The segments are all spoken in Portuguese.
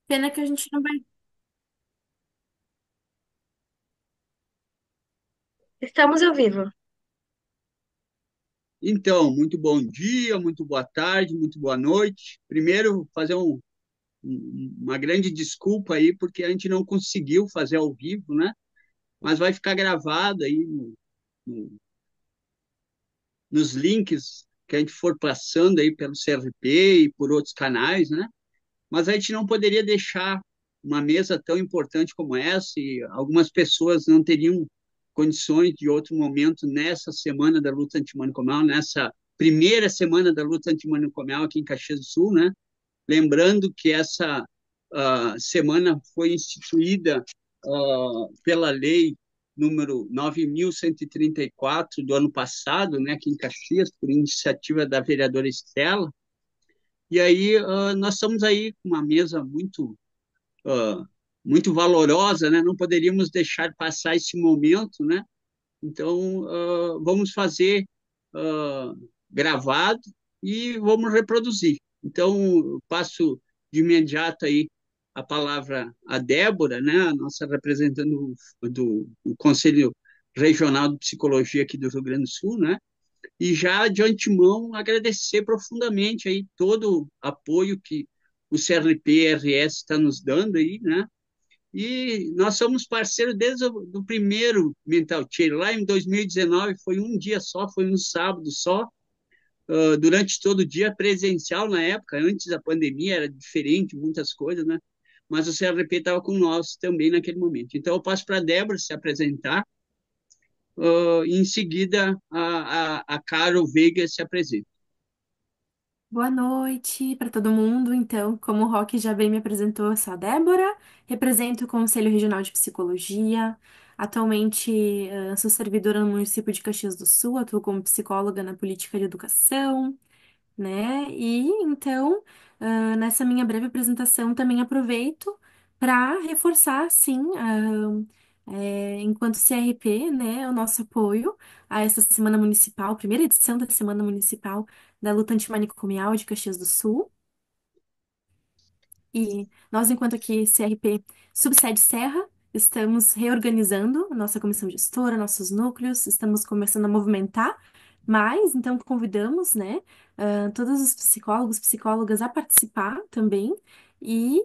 Pena que a gente não vai. Estamos ao vivo. Então, muito bom dia, muito boa tarde, muito boa noite. Primeiro, fazer uma grande desculpa aí, porque a gente não conseguiu fazer ao vivo, né? Mas vai ficar gravado aí no- nos links que a gente for passando aí pelo CRP e por outros canais, né? Mas a gente não poderia deixar uma mesa tão importante como essa e algumas pessoas não teriam condições de outro momento nessa semana da luta antimanicomial, nessa primeira semana da luta antimanicomial aqui em Caxias do Sul, né? Lembrando que essa semana foi instituída pela lei número 9.134 do ano passado, né, aqui em Caxias, por iniciativa da vereadora Estela, e aí nós estamos aí com uma mesa uh, muito valorosa, né? Não poderíamos deixar passar esse momento, né? Então vamos fazer gravado e vamos reproduzir. Então eu passo de imediato aí a palavra à Débora, né? A nossa representante do Conselho Regional de Psicologia aqui do Rio Grande do Sul, né? E já de antemão agradecer profundamente aí todo o apoio que o CRP-RS está nos dando aí, né? E nós somos parceiros desde o do primeiro Mental Check. Lá em 2019 foi um dia só, foi um sábado só, durante todo o dia presencial na época, antes da pandemia, era diferente, muitas coisas, né? Mas o CRP estava com nós também naquele momento. Então eu passo para a Débora se apresentar, e em seguida a Carol Veiga se apresenta. Boa noite para todo mundo. Então, como o Rock já bem me apresentou, eu sou a Débora, represento o Conselho Regional de Psicologia. Atualmente, sou servidora no município de Caxias do Sul, atuo como psicóloga na política de educação, né? E então, nessa minha breve apresentação, também aproveito para reforçar, sim, enquanto CRP, né, o nosso apoio a essa Semana Municipal, primeira edição da Semana Municipal da Luta Antimanicomial de Caxias do Sul. E nós, enquanto aqui CRP Subsede Serra, estamos reorganizando a nossa comissão gestora, nossos núcleos, estamos começando a movimentar mais, então convidamos, né, todos os psicólogos, psicólogas a participar também. E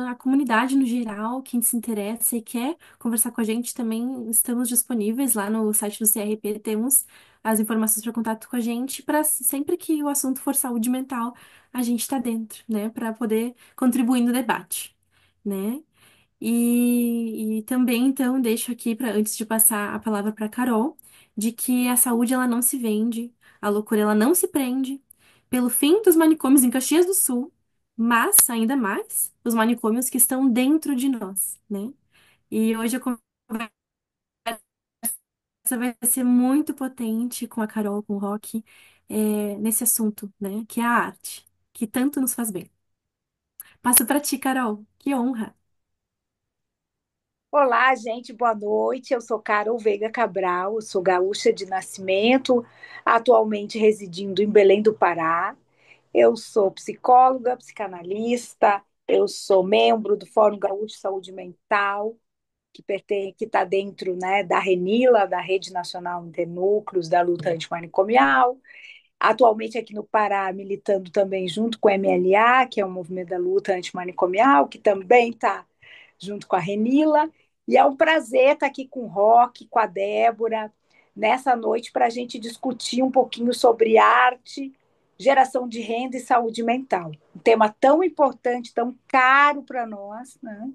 a comunidade no geral, quem se interessa e quer conversar com a gente, também estamos disponíveis lá no site do CRP, temos as informações para contato com a gente, para sempre que o assunto for saúde mental, a gente está dentro, né, para poder contribuir no debate, né? E também, então, deixo aqui para antes de passar a palavra para Carol, de que a saúde ela não se vende, a loucura ela não se prende, pelo fim dos manicômios em Caxias do Sul, mas ainda mais os manicômios que estão dentro de nós, né? E hoje a conversa vai ser muito potente com a Carol, com o Rock, nesse assunto, né? Que é a arte, que tanto nos faz bem. Passo para ti, Carol. Que honra. Olá, gente, boa noite. Eu sou Carol Veiga Cabral, eu sou gaúcha de nascimento, atualmente residindo em Belém do Pará. Eu sou psicóloga, psicanalista, eu sou membro do Fórum Gaúcho de Saúde Mental, que está dentro, né, da RENILA, da Rede Nacional Internúcleos da Luta Antimanicomial. Atualmente aqui no Pará, militando também junto com o MLA, que é o Movimento da Luta Antimanicomial, que também está junto com a Renila. E é um prazer estar aqui com o Roque, com a Débora, nessa noite para a gente discutir um pouquinho sobre arte, geração de renda e saúde mental. Um tema tão importante, tão caro para nós, né?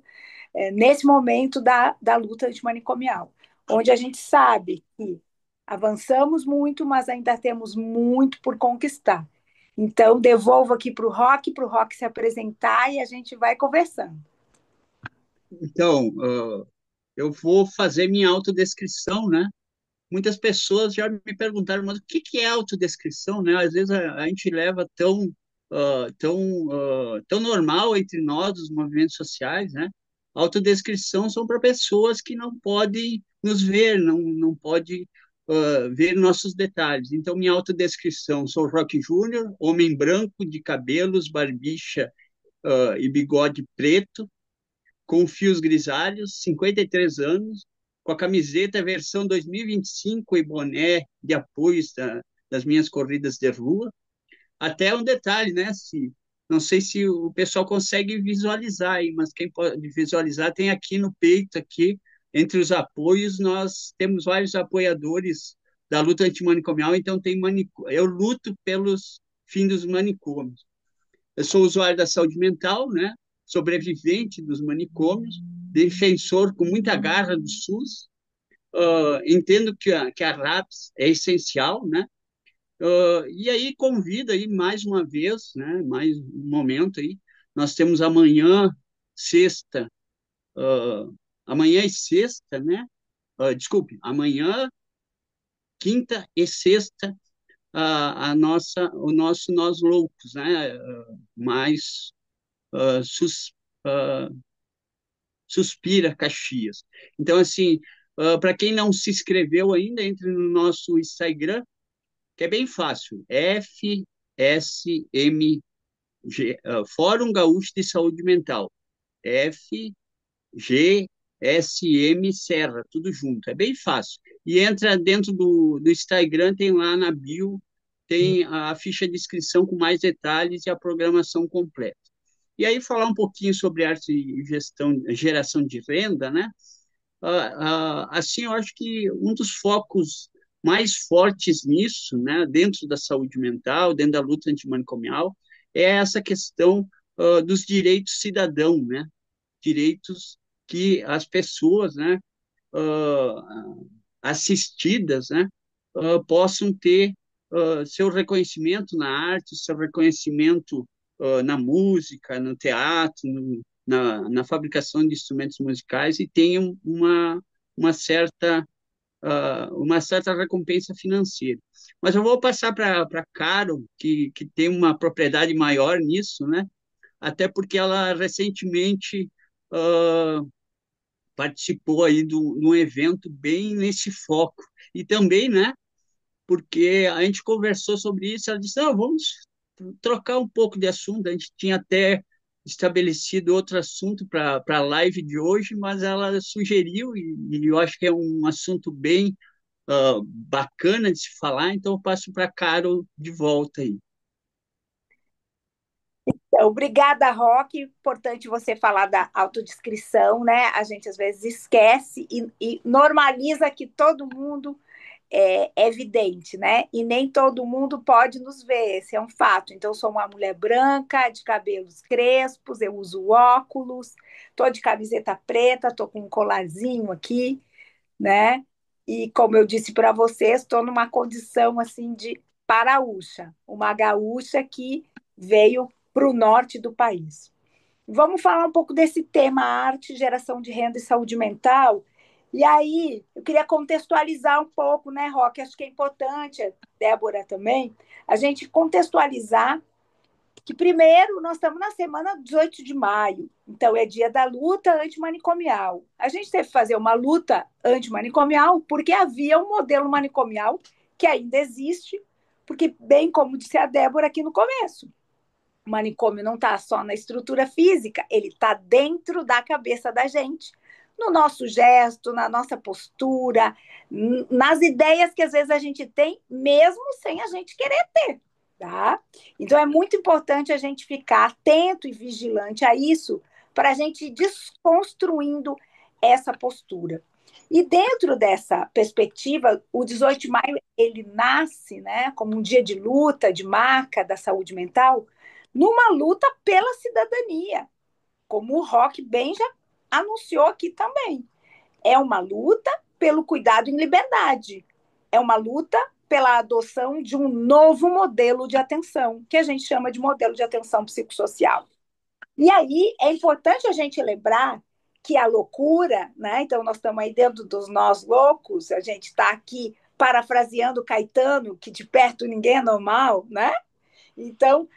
Nesse momento da luta antimanicomial, onde a gente sabe que avançamos muito, mas ainda temos muito por conquistar. Então, devolvo aqui para o Rock se apresentar e a gente vai conversando. Então, eu vou fazer minha autodescrição, né? Muitas pessoas já me perguntaram, mas o que que é autodescrição, né? Às vezes a gente leva tão normal entre nós, os movimentos sociais, né? Autodescrição são para pessoas que não podem nos ver, não podem ver nossos detalhes. Então, minha autodescrição, sou Roque Júnior, homem branco, de cabelos, barbicha e bigode preto, com fios grisalhos, 53 anos, com a camiseta versão 2025 e boné de apoios das minhas corridas de rua. Até um detalhe, né? Não sei se o pessoal consegue visualizar aí, mas quem pode visualizar tem aqui no peito, aqui, entre os apoios, nós temos vários apoiadores da luta antimanicomial, então eu luto pelos fins dos manicômios. Eu sou usuário da saúde mental, né? Sobrevivente dos manicômios, defensor com muita garra do SUS. Entendo que a RAPS é essencial, né? E aí convido aí mais uma vez, né? Mais um momento aí. Nós temos sexta, uh, amanhã e sexta, né? Desculpe, amanhã, quinta e sexta, o nosso Nós Loucos, né? Mais uh, sus, uh, Suspira Caxias. Então, assim, para quem não se inscreveu ainda, entre no nosso Instagram, que é bem fácil, FSMG, Fórum Gaúcho de Saúde Mental, FGSM Serra, tudo junto, é bem fácil. E entra dentro do Instagram, tem lá na bio, tem a ficha de inscrição com mais detalhes e a programação completa. E aí falar um pouquinho sobre arte e geração de renda, né? Assim, eu acho que um dos focos mais fortes nisso, né, dentro da saúde mental, dentro da luta antimanicomial, é essa questão dos direitos cidadãos, né? Direitos que as pessoas, né, uh, assistidas, né, possam ter seu reconhecimento na arte, seu reconhecimento na música, no teatro, na fabricação de instrumentos musicais e tenham uma certa uma certa recompensa financeira. Mas eu vou passar para Carol, que tem uma propriedade maior nisso, né? Até porque ela recentemente participou aí num evento bem nesse foco. E também, né, porque a gente conversou sobre isso, ela disse, não, vamos trocar um pouco de assunto, a gente tinha até estabelecido outro assunto para a live de hoje, mas ela sugeriu, e eu acho que é um assunto bem bacana de se falar, então eu passo para a Carol de volta aí. Então, obrigada, Roque. Importante você falar da autodescrição, né? A gente às vezes esquece e normaliza que todo mundo é evidente, né? E nem todo mundo pode nos ver, esse é um fato. Então, eu sou uma mulher branca, de cabelos crespos, eu uso óculos, tô de camiseta preta, tô com um colarzinho aqui, né? E como eu disse para vocês, estou numa condição assim de paraúcha, uma gaúcha que veio para o norte do país. Vamos falar um pouco desse tema arte, geração de renda e saúde mental. E aí, eu queria contextualizar um pouco, né, Roque? Acho que é importante, Débora também, a gente contextualizar que, primeiro, nós estamos na semana 18 de maio, então é dia da luta antimanicomial. A gente teve que fazer uma luta antimanicomial porque havia um modelo manicomial que ainda existe, porque, bem como disse a Débora aqui no começo, o manicômio não está só na estrutura física, ele está dentro da cabeça da gente, no nosso gesto, na nossa postura, nas ideias que às vezes a gente tem, mesmo sem a gente querer ter. Tá? Então é muito importante a gente ficar atento e vigilante a isso para a gente ir desconstruindo essa postura. E dentro dessa perspectiva, o 18 de maio ele nasce, né, como um dia de luta, de marca da saúde mental, numa luta pela cidadania, como o Roque bem já anunciou aqui também. É uma luta pelo cuidado em liberdade, é uma luta pela adoção de um novo modelo de atenção, que a gente chama de modelo de atenção psicossocial. E aí é importante a gente lembrar que a loucura, né? Então nós estamos aí dentro dos nós loucos, a gente está aqui parafraseando Caetano, que de perto ninguém é normal, né? Então,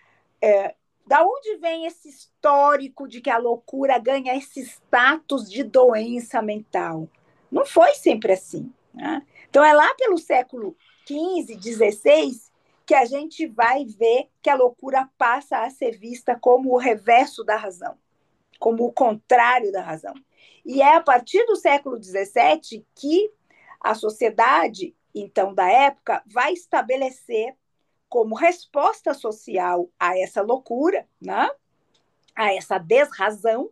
da onde vem esse histórico de que a loucura ganha esse status de doença mental? Não foi sempre assim, né? Então é lá pelo século XV, XVI, que a gente vai ver que a loucura passa a ser vista como o reverso da razão, como o contrário da razão. E é a partir do século XVII que a sociedade, então, da época, vai estabelecer como resposta social a essa loucura, né? A essa desrazão,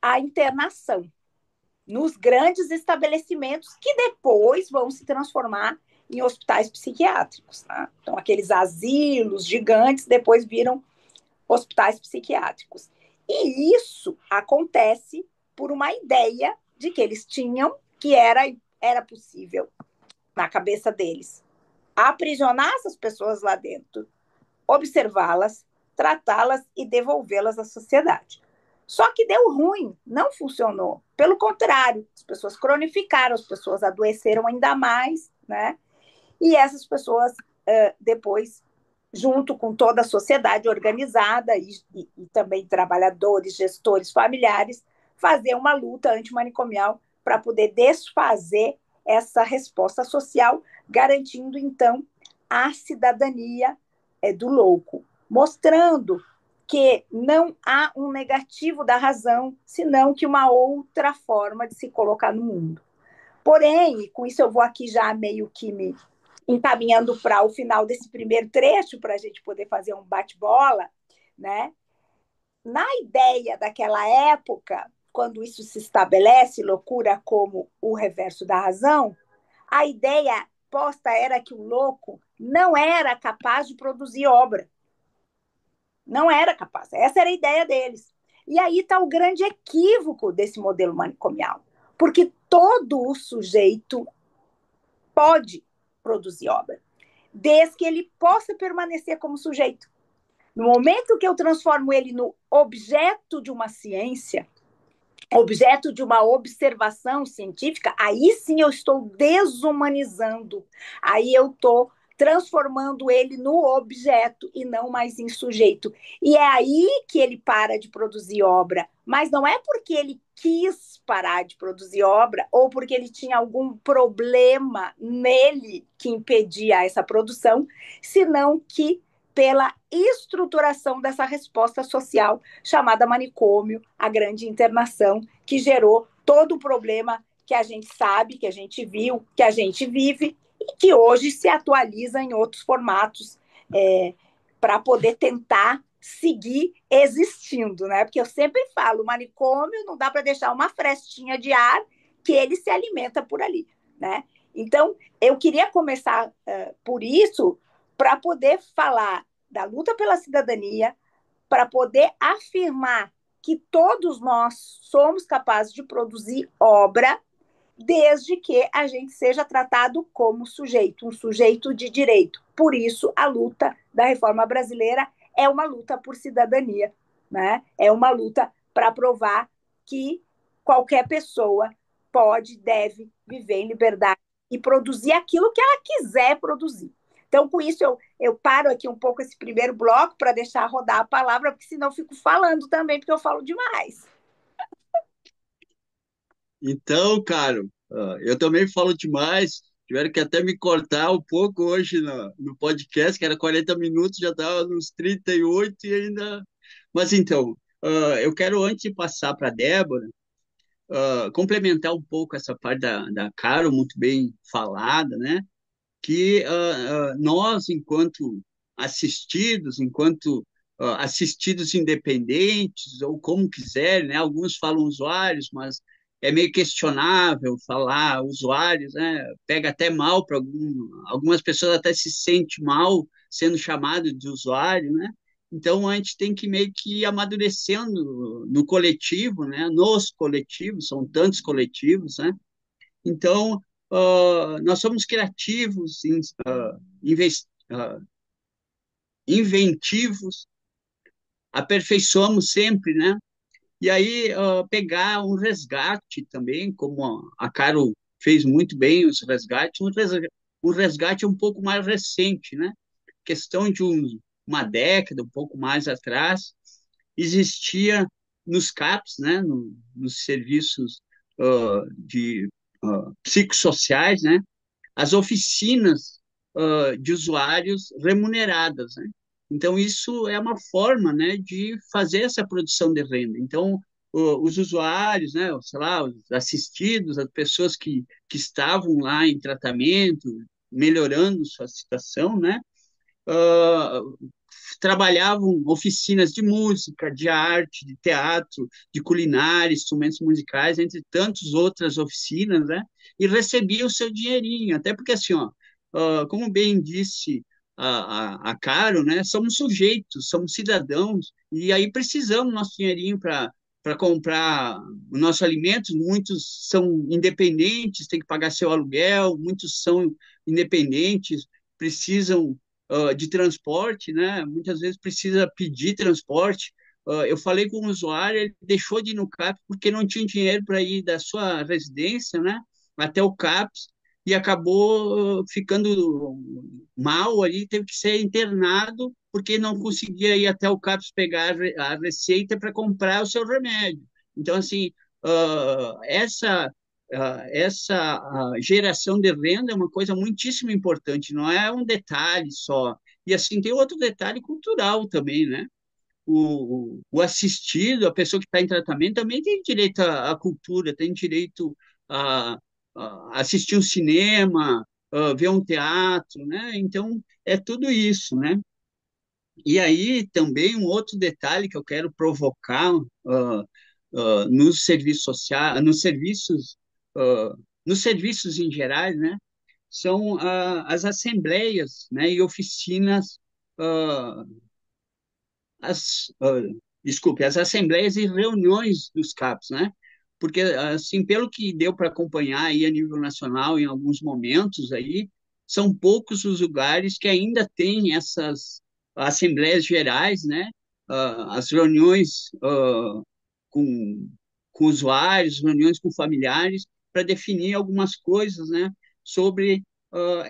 a internação nos grandes estabelecimentos que depois vão se transformar em hospitais psiquiátricos. Né? Então, aqueles asilos gigantes depois viram hospitais psiquiátricos. E isso acontece por uma ideia de que eles tinham que era possível, na cabeça deles, aprisionar essas pessoas lá dentro, observá-las, tratá-las e devolvê-las à sociedade. Só que deu ruim, não funcionou. Pelo contrário, as pessoas cronificaram, as pessoas adoeceram ainda mais, né? E essas pessoas, depois, junto com toda a sociedade organizada e também trabalhadores, gestores, familiares, fazer uma luta antimanicomial para poder desfazer essa resposta social, garantindo, então, a cidadania do louco, mostrando que não há um negativo da razão, senão que uma outra forma de se colocar no mundo. Porém, e com isso eu vou aqui já meio que me encaminhando para o final desse primeiro trecho, para a gente poder fazer um bate-bola, né? Na ideia daquela época, quando isso se estabelece, loucura como o reverso da razão, a ideia posta era que o louco não era capaz de produzir obra. Não era capaz. Essa era a ideia deles. E aí está o grande equívoco desse modelo manicomial. Porque todo o sujeito pode produzir obra, desde que ele possa permanecer como sujeito. No momento que eu transformo ele no objeto de uma ciência, objeto de uma observação científica, aí sim eu estou desumanizando, aí eu estou transformando ele no objeto e não mais em sujeito. E é aí que ele para de produzir obra, mas não é porque ele quis parar de produzir obra ou porque ele tinha algum problema nele que impedia essa produção, senão que pela estruturação dessa resposta social chamada manicômio, a grande internação, que gerou todo o problema que a gente sabe, que a gente viu, que a gente vive e que hoje se atualiza em outros formatos para poder tentar seguir existindo, né? Porque eu sempre falo, o manicômio não dá para deixar uma frestinha de ar que ele se alimenta por ali, né? Então, eu queria começar por isso, para poder falar da luta pela cidadania, para poder afirmar que todos nós somos capazes de produzir obra, desde que a gente seja tratado como sujeito, um sujeito de direito. Por isso, a luta da reforma brasileira é uma luta por cidadania, né? É uma luta para provar que qualquer pessoa pode, deve viver em liberdade e produzir aquilo que ela quiser produzir. Então, com isso, eu paro aqui um pouco esse primeiro bloco para deixar rodar a palavra, porque senão eu fico falando também, porque eu falo demais. Então, Caro, eu também falo demais. Tiveram que até me cortar um pouco hoje no podcast, que era 40 minutos, já estava nos 38 e ainda. Mas então, eu quero, antes de passar para a Débora, complementar um pouco essa parte da Caro, muito bem falada, né? Que nós, enquanto assistidos independentes, ou como quiserem, né? Alguns falam usuários, mas é meio questionável falar usuários, né? Pega até mal para algumas pessoas até se sente mal sendo chamado de usuário, né? Então a gente tem que meio que ir amadurecendo no coletivo, né? Nos coletivos, são tantos coletivos, né? Então, nós somos criativos, inventivos, aperfeiçoamos sempre, né? E aí, pegar um resgate também, como a Carol fez muito bem os resgates, um resgate um pouco mais recente, né? Questão de uma década, um pouco mais atrás, existia nos CAPs, né? Nos serviços de psicossociais, né? As oficinas de usuários remuneradas, né? Então, isso é uma forma, né, de fazer essa produção de renda. Então, os usuários, né, sei lá, os assistidos, as pessoas que estavam lá em tratamento, melhorando sua situação, né, ah, trabalhavam oficinas de música, de arte, de teatro, de culinária, instrumentos musicais, entre tantas outras oficinas, né? E recebiam o seu dinheirinho, até porque assim, ó, como bem disse a Caro, né? Somos sujeitos, somos cidadãos e aí precisamos do nosso dinheirinho para comprar os nossos alimentos. Muitos são independentes, têm que pagar seu aluguel, muitos são independentes, precisam de transporte, né? Muitas vezes precisa pedir transporte. Eu falei com o usuário, ele deixou de ir no CAPS porque não tinha dinheiro para ir da sua residência, né, até o CAPS e acabou ficando mal ali, teve que ser internado porque não conseguia ir até o CAPS pegar a receita para comprar o seu remédio. Então, assim, essa geração de renda é uma coisa muitíssimo importante, não é um detalhe só. E assim, tem outro detalhe cultural também, né? O assistido, a pessoa que está em tratamento, também tem direito à cultura, tem direito a, a assistir um cinema, ver um teatro, né? Então, é tudo isso, né? E aí também um outro detalhe que eu quero provocar nos serviços sociais, nos serviços em geral, né, são as assembleias, né, e oficinas, ah, desculpe, as assembleias e reuniões dos CAPs, né? Porque, assim, pelo que deu para acompanhar aí a nível nacional em alguns momentos aí, são poucos os lugares que ainda têm essas assembleias gerais, né? As reuniões com, com usuários, reuniões com familiares, para definir algumas coisas, né? Sobre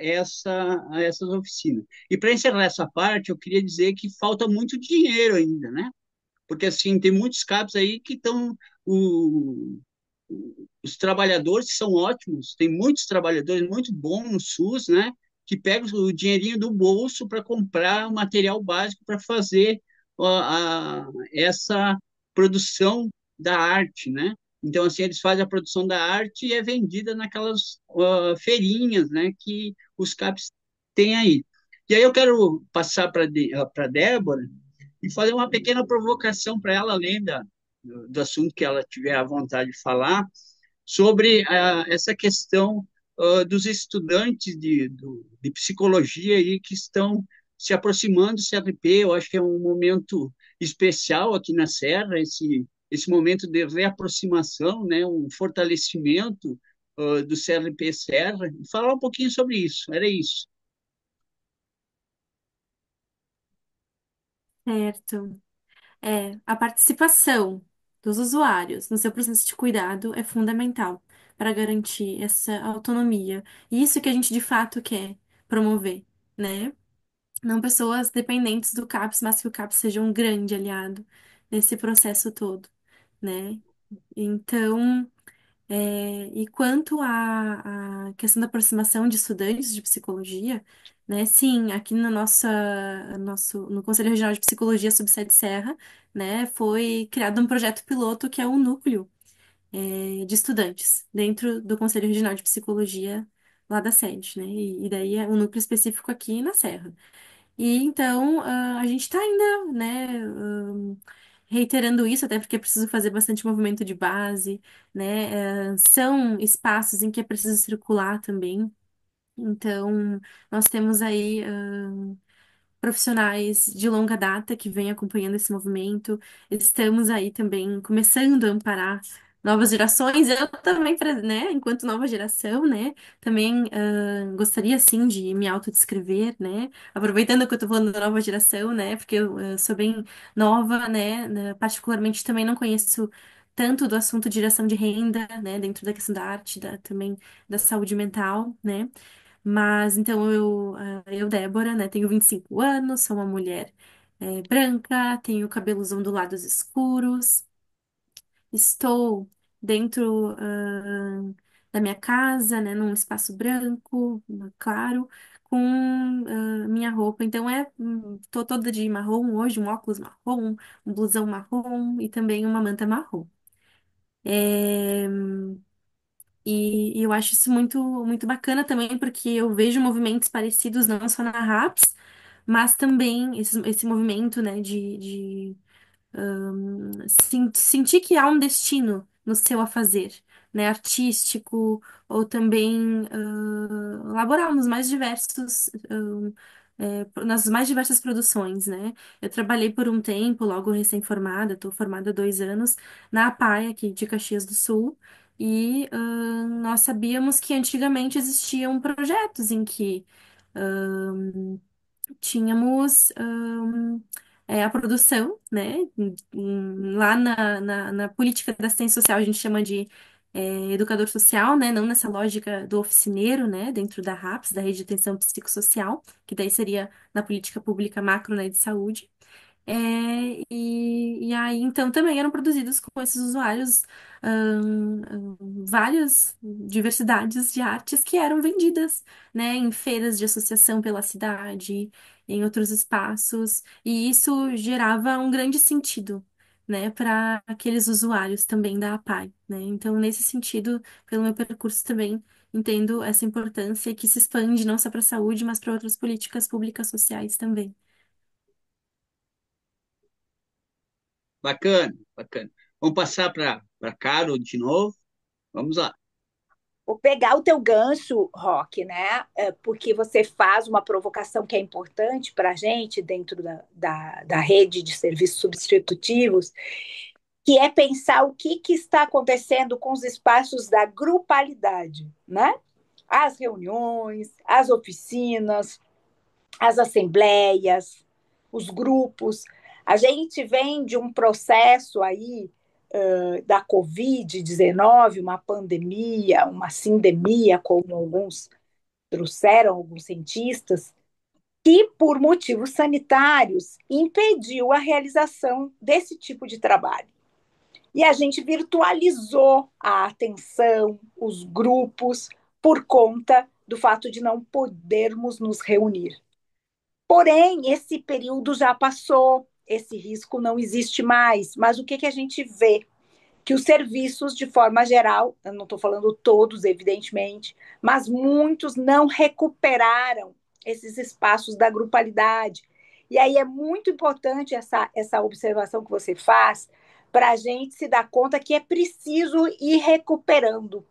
essas oficinas. E para encerrar essa parte, eu queria dizer que falta muito dinheiro ainda, né? Porque assim, tem muitos CAPs aí que estão. Os trabalhadores são ótimos, tem muitos trabalhadores muito bons no SUS, né? Que pegam o dinheirinho do bolso para comprar o material básico para fazer essa produção da arte, né? Então, assim, eles fazem a produção da arte e é vendida naquelas feirinhas, né? Que os CAPs têm aí. E aí eu quero passar para Débora e fazer uma pequena provocação para ela, além do assunto que ela tiver a vontade de falar, sobre essa questão dos estudantes de psicologia aí que estão se aproximando do CRP. Eu acho que é um momento especial aqui na Serra, esse momento de reaproximação, né, um fortalecimento do CRP Serra. E falar um pouquinho sobre isso, era isso. Certo. A participação dos usuários no seu processo de cuidado é fundamental para garantir essa autonomia. E isso que a gente de fato quer promover, né? Não pessoas dependentes do CAPS, mas que o CAPS seja um grande aliado nesse processo todo, né? Então, e quanto à questão da aproximação de estudantes de psicologia, né? Sim, aqui no Conselho Regional de Psicologia Subsede Serra, né, foi criado um projeto piloto que é um núcleo, de estudantes dentro do Conselho Regional de Psicologia lá da sede, né? E daí é um núcleo específico aqui na Serra. E então a gente está ainda, né, reiterando isso, até porque é preciso fazer bastante movimento de base, né? São espaços em que é preciso circular também. Então, nós temos aí profissionais de longa data que vêm acompanhando esse movimento. Estamos aí também começando a amparar novas gerações. Eu também, né, enquanto nova geração, né, também gostaria, sim, de me autodescrever, né, aproveitando que eu tô falando da nova geração, né, porque eu sou bem nova, né, particularmente também não conheço tanto do assunto de geração de renda, né, dentro da questão da arte, também da saúde mental, né, mas então eu, Débora, né, tenho 25 anos, sou uma mulher branca, tenho cabelos ondulados escuros, estou dentro da minha casa, né, num espaço branco, claro, com minha roupa. Então tô toda de marrom hoje, um óculos marrom, um blusão marrom e também uma manta marrom. É, e eu acho isso muito bacana também, porque eu vejo movimentos parecidos não só na RAPS, mas também esse movimento, né, de sentir que há um destino no seu afazer, né, artístico ou também laboral, nos mais diversos, nas mais diversas produções, né? Eu trabalhei por um tempo, logo recém-formada, estou formada há 2 anos, na APAE, aqui de Caxias do Sul, e nós sabíamos que antigamente existiam projetos em que tínhamos a produção, né? Lá na política da assistência social a gente chama de educador social, né? Não nessa lógica do oficineiro, né? Dentro da RAPS, da Rede de Atenção Psicossocial, que daí seria na política pública macro, né, de saúde. E aí, então, também eram produzidos com esses usuários várias diversidades de artes que eram vendidas, né, em feiras de associação pela cidade, em outros espaços, e isso gerava um grande sentido, né, para aqueles usuários também da APAE, né? Então, nesse sentido, pelo meu percurso também, entendo essa importância que se expande não só para a saúde, mas para outras políticas públicas sociais também. Bacana, bacana. Vamos passar para Carol de novo. Vamos lá. Vou pegar o teu gancho, Rock, né? Porque você faz uma provocação que é importante para a gente dentro da rede de serviços substitutivos, que é pensar o que está acontecendo com os espaços da grupalidade, né? As reuniões, as oficinas, as assembleias, os grupos. A gente vem de um processo aí da Covid-19, uma pandemia, uma sindemia, como alguns trouxeram, alguns cientistas, que, por motivos sanitários, impediu a realização desse tipo de trabalho. E a gente virtualizou a atenção, os grupos, por conta do fato de não podermos nos reunir. Porém, esse período já passou, esse risco não existe mais. Mas o que a gente vê? Que os serviços, de forma geral, eu não estou falando todos, evidentemente, mas muitos não recuperaram esses espaços da grupalidade. E aí é muito importante essa observação que você faz para a gente se dar conta que é preciso ir recuperando,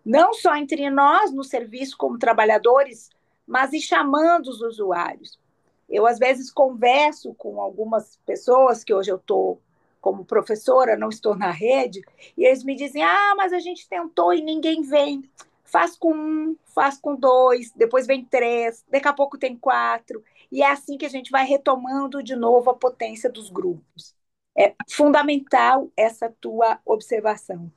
não só entre nós no serviço como trabalhadores, mas ir chamando os usuários. Eu, às vezes, converso com algumas pessoas que hoje eu estou como professora, não estou na rede, e eles me dizem, mas a gente tentou e ninguém vem. Faz com um, faz com dois, depois vem três, daqui a pouco tem quatro, e é assim que a gente vai retomando de novo a potência dos grupos. É fundamental essa tua observação.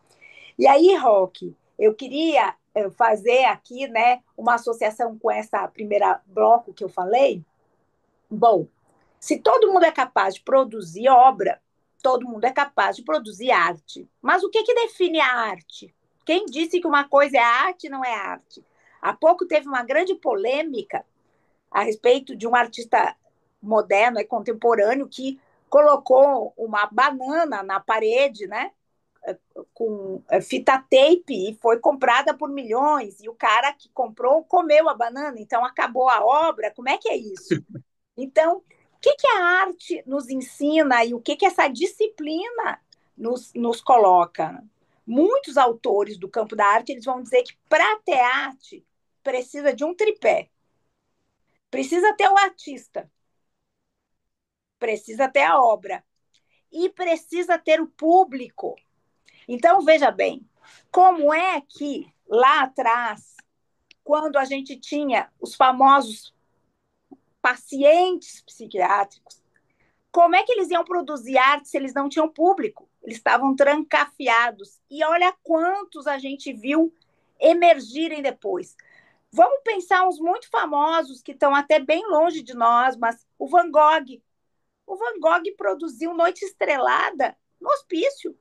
E aí, Roque, eu queria fazer aqui, né, uma associação com essa primeira bloco que eu falei. Bom, se todo mundo é capaz de produzir obra, todo mundo é capaz de produzir arte. Mas o que define a arte? Quem disse que uma coisa é arte e não é arte? Há pouco teve uma grande polêmica a respeito de um artista moderno e contemporâneo que colocou uma banana na parede, né? Com fita tape e foi comprada por milhões. E o cara que comprou comeu a banana, então acabou a obra. Como é que é isso? Então, o que a arte nos ensina e o que essa disciplina nos coloca? Muitos autores do campo da arte eles vão dizer que para ter arte precisa de um tripé. Precisa ter o artista, precisa ter a obra e precisa ter o público. Então, veja bem, como é que lá atrás, quando a gente tinha os famosos pacientes psiquiátricos, como é que eles iam produzir arte se eles não tinham público? Eles estavam trancafiados. E olha quantos a gente viu emergirem depois. Vamos pensar uns muito famosos que estão até bem longe de nós, mas o Van Gogh. O Van Gogh produziu Noite Estrelada no hospício,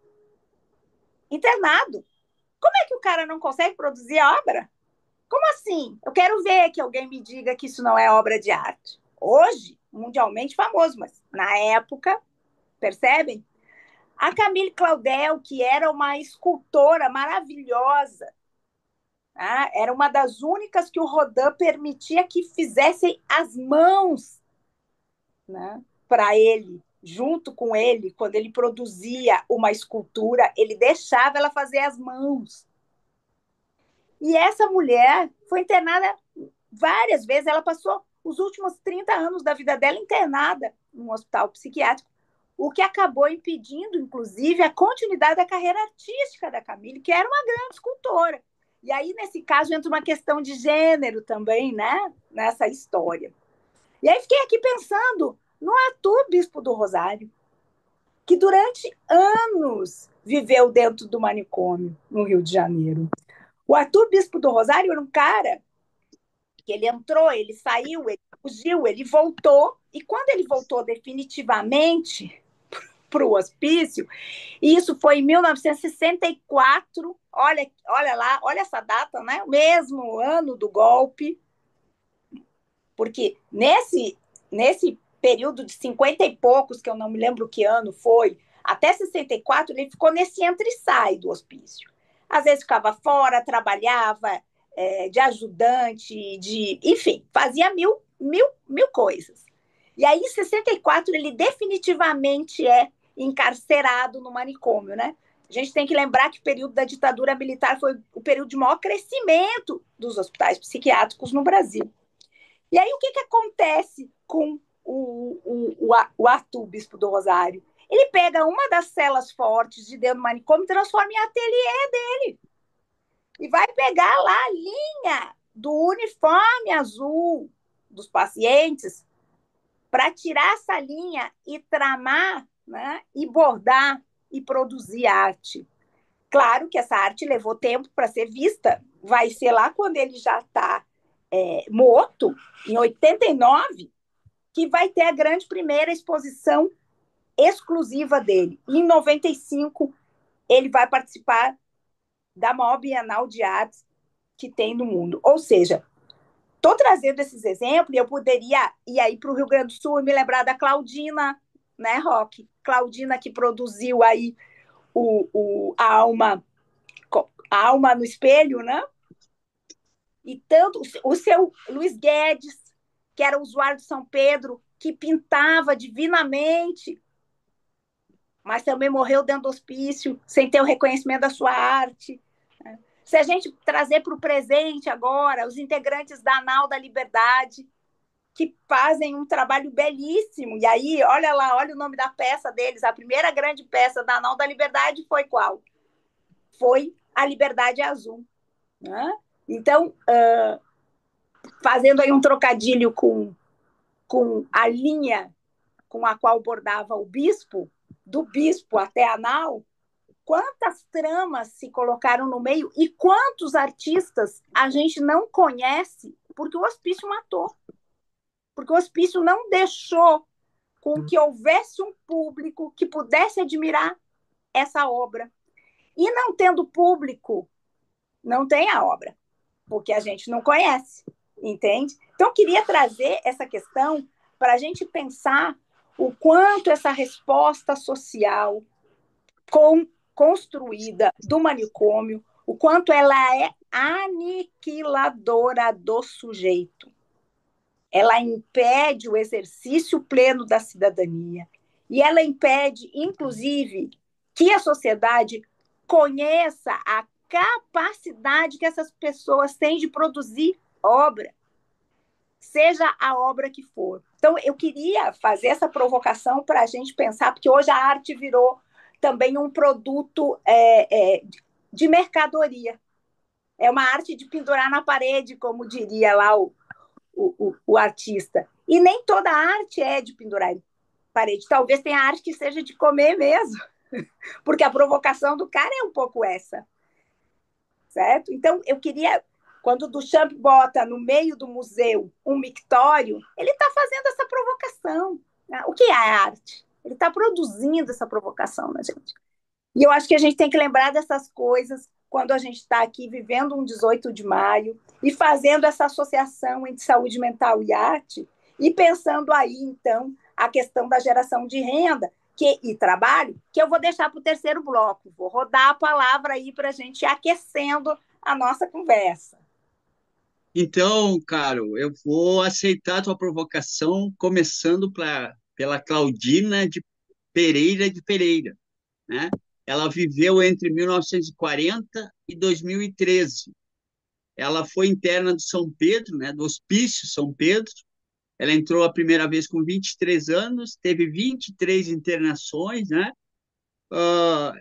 internado. Como é que o cara não consegue produzir a obra? Como assim? Eu quero ver que alguém me diga que isso não é obra de arte. Hoje, mundialmente famoso, mas na época, percebem? A Camille Claudel, que era uma escultora maravilhosa, tá? Era uma das únicas que o Rodin permitia que fizessem as mãos, né, para ele, junto com ele, quando ele produzia uma escultura, ele deixava ela fazer as mãos. E essa mulher foi internada várias vezes, ela passou os últimos 30 anos da vida dela internada num hospital psiquiátrico, o que acabou impedindo, inclusive, a continuidade da carreira artística da Camille, que era uma grande escultora. E aí, nesse caso, entra uma questão de gênero também, né? Nessa história. E aí fiquei aqui pensando no Arthur Bispo do Rosário, que durante anos viveu dentro do manicômio no Rio de Janeiro. O Arthur Bispo do Rosário era um cara que ele entrou, ele saiu, ele fugiu, ele voltou, e quando ele voltou definitivamente para o hospício, e isso foi em 1964, olha lá, olha essa data, né? O mesmo ano do golpe, porque nesse período de 50 e poucos, que eu não me lembro que ano foi, até 64, ele ficou nesse entra e sai do hospício. Às vezes ficava fora, trabalhava de ajudante, enfim, fazia mil coisas. E aí, em 64, ele definitivamente é encarcerado no manicômio, né? A gente tem que lembrar que o período da ditadura militar foi o período de maior crescimento dos hospitais psiquiátricos no Brasil. E aí, o que acontece com o Arthur, Bispo do Rosário? Ele pega uma das celas fortes de dentro do manicômio e transforma em ateliê dele. E vai pegar lá a linha do uniforme azul dos pacientes para tirar essa linha e tramar, né, e bordar e produzir arte. Claro que essa arte levou tempo para ser vista, vai ser lá quando ele já está morto, em 89, que vai ter a grande primeira exposição exclusiva dele. E em 95, ele vai participar da maior Bienal de Artes que tem no mundo. Ou seja, estou trazendo esses exemplos e eu poderia ir aí para o Rio Grande do Sul e me lembrar da Claudina, né, Roque? Claudina que produziu aí a alma no espelho, né? E tanto o seu Luiz Guedes, que era usuário de São Pedro, que pintava divinamente, mas também morreu dentro do hospício, sem ter o reconhecimento da sua arte. Se a gente trazer para o presente agora, os integrantes da Anal da Liberdade, que fazem um trabalho belíssimo. E aí, olha lá, olha o nome da peça deles. A primeira grande peça da Anal da Liberdade foi qual? Foi A Liberdade Azul. Né? Então, fazendo aí um trocadilho com a linha com a qual bordava o bispo, do bispo até a nau, quantas tramas se colocaram no meio e quantos artistas a gente não conhece porque o hospício matou. Porque o hospício não deixou com que houvesse um público que pudesse admirar essa obra. E não tendo público, não tem a obra, porque a gente não conhece, entende? Então, eu queria trazer essa questão para a gente pensar o quanto essa resposta social construída do manicômio, o quanto ela é aniquiladora do sujeito. Ela impede o exercício pleno da cidadania e ela impede, inclusive, que a sociedade conheça a capacidade que essas pessoas têm de produzir obra, seja a obra que for. Então, eu queria fazer essa provocação para a gente pensar, porque hoje a arte virou também um produto de mercadoria. É uma arte de pendurar na parede, como diria lá o artista. E nem toda arte é de pendurar em parede. Talvez tenha arte que seja de comer mesmo, porque a provocação do cara é um pouco essa. Certo? Então, eu queria, quando o Duchamp bota no meio do museu um mictório, ele está fazendo essa provocação. Né? O que é a arte? Ele está produzindo essa provocação na gente. E eu acho que a gente tem que lembrar dessas coisas quando a gente está aqui vivendo um 18 de maio e fazendo essa associação entre saúde mental e arte, e pensando aí, então, a questão da geração de renda e trabalho, que eu vou deixar para o terceiro bloco. Vou rodar a palavra aí para a gente ir aquecendo a nossa conversa. Então, Caro, eu vou aceitar a tua provocação, começando pela Claudina de Pereira, né? Ela viveu entre 1940 e 2013. Ela foi interna do São Pedro, né, do Hospício São Pedro. Ela entrou a primeira vez com 23 anos, teve 23 internações, né?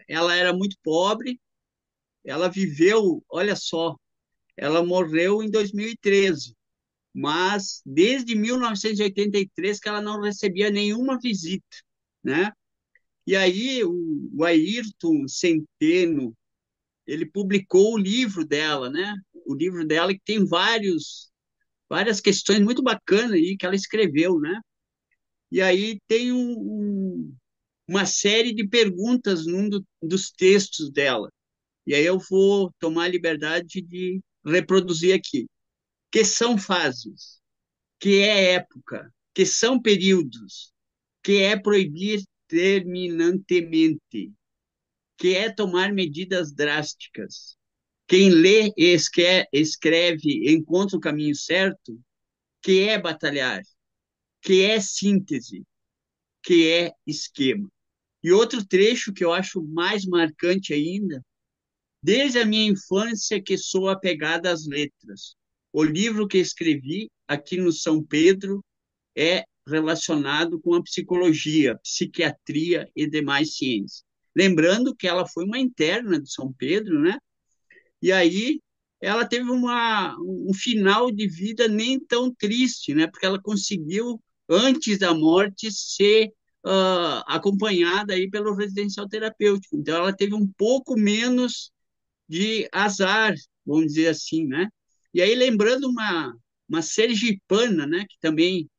Ela era muito pobre, ela viveu, olha só, ela morreu em 2013, mas desde 1983 que ela não recebia nenhuma visita, né? E aí o Ayrton Centeno, ele publicou o livro dela, né? O livro dela que tem várias questões muito bacanas aí que ela escreveu, né? E aí tem uma série de perguntas dos textos dela. E aí eu vou tomar a liberdade de reproduzir aqui. Que são fases? Que é época? Que são períodos? Que é proibir terminantemente? Que é tomar medidas drásticas? Quem lê e escreve encontra o caminho certo? Que é batalhar? Que é síntese? Que é esquema? E outro trecho que eu acho mais marcante ainda: desde a minha infância que sou apegada às letras. O livro que escrevi aqui no São Pedro é relacionado com a psicologia, psiquiatria e demais ciências. Lembrando que ela foi uma interna de São Pedro, né? E aí ela teve um final de vida nem tão triste, né? Porque ela conseguiu, antes da morte, ser acompanhada aí pelo residencial terapêutico. Então ela teve um pouco menos de azar, vamos dizer assim, né? E aí lembrando uma sergipana, né? Que também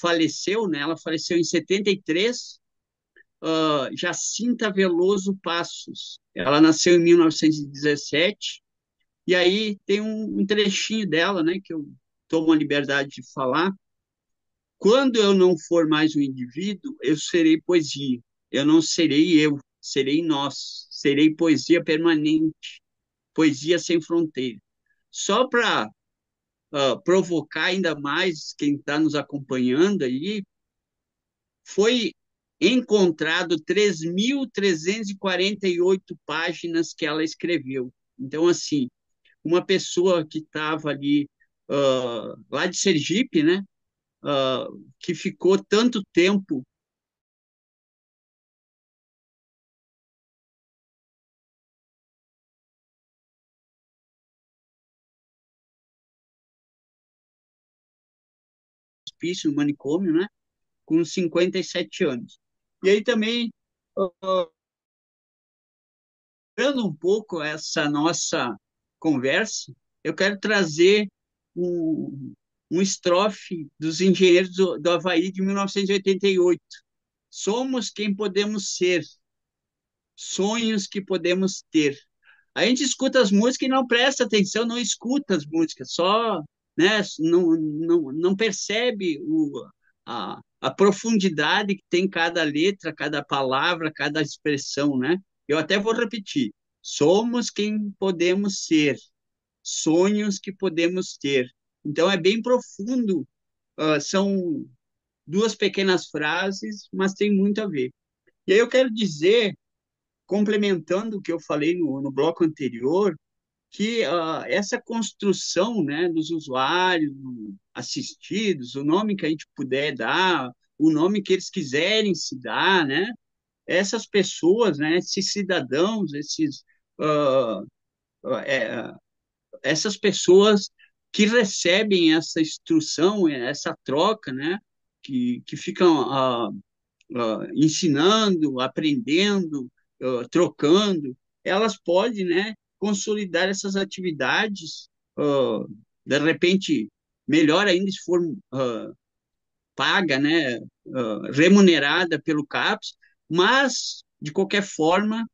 faleceu, né? Ela faleceu em 73, Jacinta Veloso Passos. Ela nasceu em 1917. E aí tem um trechinho dela, né, que eu tomo a liberdade de falar. Quando eu não for mais um indivíduo, eu serei poesia. Eu não serei eu, serei nós. Serei poesia permanente, poesia sem fronteira. Só para provocar ainda mais quem está nos acompanhando aí, foi encontrado 3.348 páginas que ela escreveu. Então, assim, uma pessoa que estava ali, lá de Sergipe, né, que ficou tanto tempo no hospício, no manicômio, né, com 57 anos. E aí também, dando um pouco essa nossa conversa, eu quero trazer um estrofe dos Engenheiros do Havaí de 1988. Somos quem podemos ser, sonhos que podemos ter. A gente escuta as músicas e não presta atenção, não escuta as músicas, só, né, não percebe a profundidade que tem cada letra, cada palavra, cada expressão, né? Eu até vou repetir: somos quem podemos ser, sonhos que podemos ter. Então é bem profundo, são duas pequenas frases, mas tem muito a ver. E aí eu quero dizer, complementando o que eu falei no bloco anterior, que essa construção, né, dos usuários assistidos, o nome que a gente puder dar, o nome que eles quiserem se dar, né, essas pessoas, né, esses cidadãos, uh, é, essas pessoas que recebem essa instrução, essa troca, né, que ficam ensinando, aprendendo, trocando, elas podem, né, consolidar essas atividades, de repente, melhor ainda se for paga, né, remunerada pelo CAPES, mas, de qualquer forma,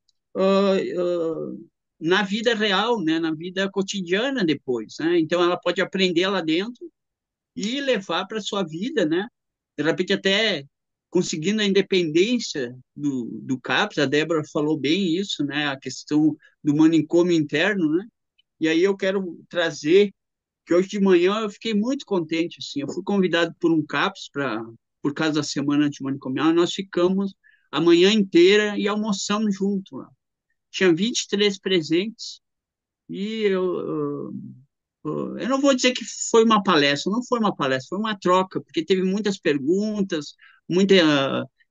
na vida real, né, na vida cotidiana depois, né? Então ela pode aprender lá dentro e levar para sua vida, né? De repente até conseguindo a independência do CAPS, a Débora falou bem isso, né? A questão do manicômio interno, né? E aí eu quero trazer que hoje de manhã eu fiquei muito contente, assim, eu fui convidado por um CAPS por causa da semana antimanicomial, e nós ficamos a manhã inteira e almoçamos junto lá. Tinha 23 presentes e eu não vou dizer que foi uma palestra, não foi uma palestra, foi uma troca, porque teve muitas perguntas, muita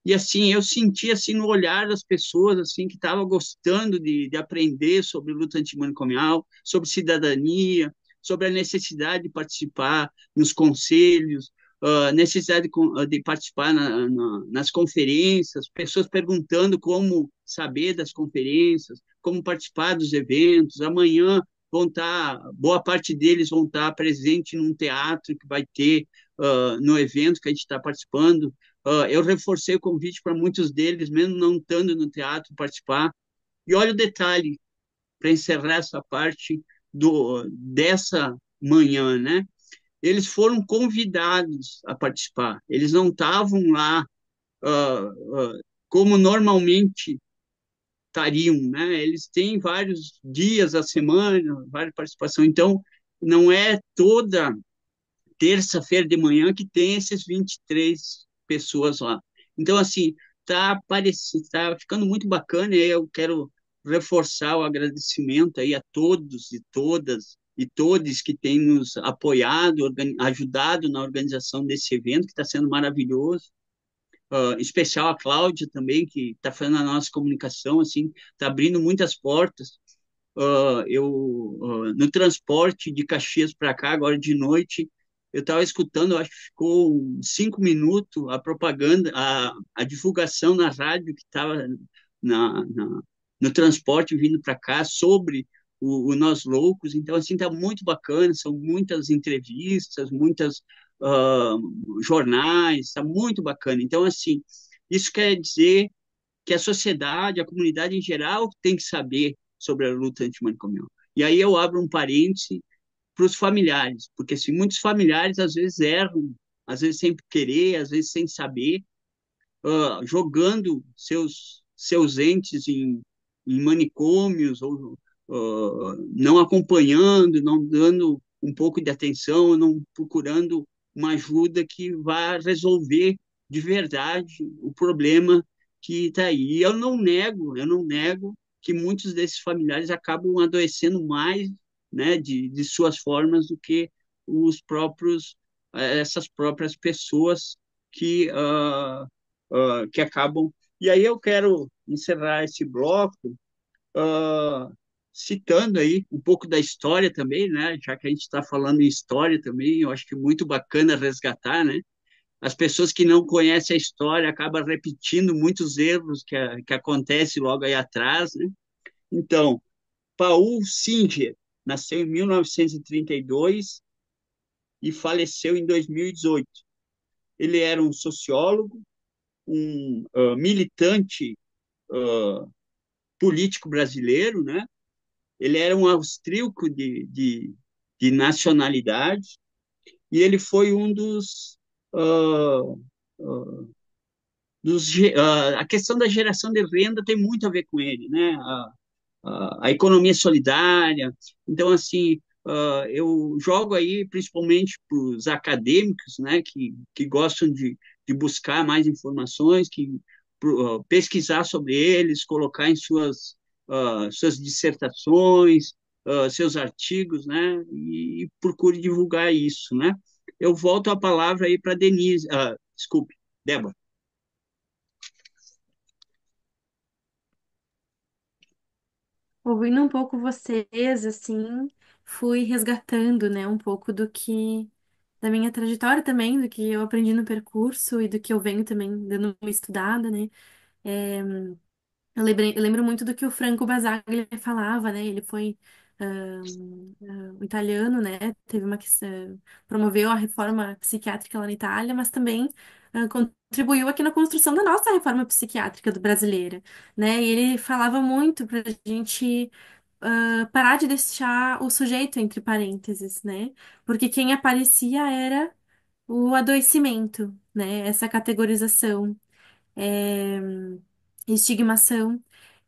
e assim eu senti assim no olhar das pessoas assim que estavam gostando de aprender sobre luta antimanicomial, sobre cidadania, sobre a necessidade de participar nos conselhos, a necessidade de participar nas conferências, pessoas perguntando como saber das conferências, como participar dos eventos. Amanhã vão estar, boa parte deles vão estar presente num teatro que vai ter no evento que a gente está participando. Eu reforcei o convite para muitos deles, mesmo não estando no teatro, participar. E olha o detalhe, para encerrar essa parte dessa manhã, né? Eles foram convidados a participar. Eles não estavam lá como normalmente estariam, né? Eles têm vários dias a semana, várias participações. Então, não é toda terça-feira de manhã que tem esses 23 pessoas lá. Então, assim, tá ficando muito bacana e eu quero reforçar o agradecimento aí a todos e todas e todos que têm nos apoiado, ajudado na organização desse evento, que está sendo maravilhoso. Em especial a Cláudia também, que está fazendo a nossa comunicação, assim, está abrindo muitas portas. No transporte de Caxias para cá, agora de noite, eu estava escutando, acho que ficou 5 minutos a propaganda, a divulgação na rádio que estava na, na, no transporte vindo para cá sobre o Nós Loucos. Então, assim, está muito bacana, são muitas entrevistas, muitas jornais, está muito bacana. Então, assim, isso quer dizer que a sociedade, a comunidade em geral tem que saber sobre a luta antimanicomial. E aí eu abro um parêntese para os familiares, porque assim, muitos familiares às vezes erram, às vezes sem querer, às vezes sem saber, jogando seus entes em manicômios, ou não acompanhando, não dando um pouco de atenção, não procurando uma ajuda que vá resolver de verdade o problema que está aí. E eu não nego que muitos desses familiares acabam adoecendo mais, né, de suas formas do que essas próprias pessoas que que acabam. E aí eu quero encerrar esse bloco uh, citando aí um pouco da história também, né? Já que a gente está falando em história também, eu acho que é muito bacana resgatar, né? As pessoas que não conhecem a história acabam repetindo muitos erros que acontecem logo aí atrás, né? Então, Paul Singer nasceu em 1932 e faleceu em 2018. Ele era um sociólogo, um militante uh, político brasileiro, né? Ele era um austríaco de nacionalidade e ele foi um uh, uh, a questão da geração de renda tem muito a ver com ele, né? A economia solidária. Então, assim, eu jogo aí principalmente para os acadêmicos, né, que gostam de buscar mais informações, pesquisar sobre eles, colocar em suas dissertações, seus artigos, né, e procure divulgar isso, né. Eu volto a palavra aí para Denise, desculpe, Débora. Ouvindo um pouco vocês, assim, fui resgatando, né, um pouco da minha trajetória também, do que eu aprendi no percurso e do que eu venho também dando uma estudada, né. É, eu lembro muito do que o Franco Basaglia falava, né? Ele foi italiano, né? Teve promoveu a reforma psiquiátrica lá na Itália, mas também contribuiu aqui na construção da nossa reforma psiquiátrica do brasileira, né? E ele falava muito para a gente parar de deixar o sujeito entre parênteses, né? Porque quem aparecia era o adoecimento, né? Essa categorização, é, estigmação.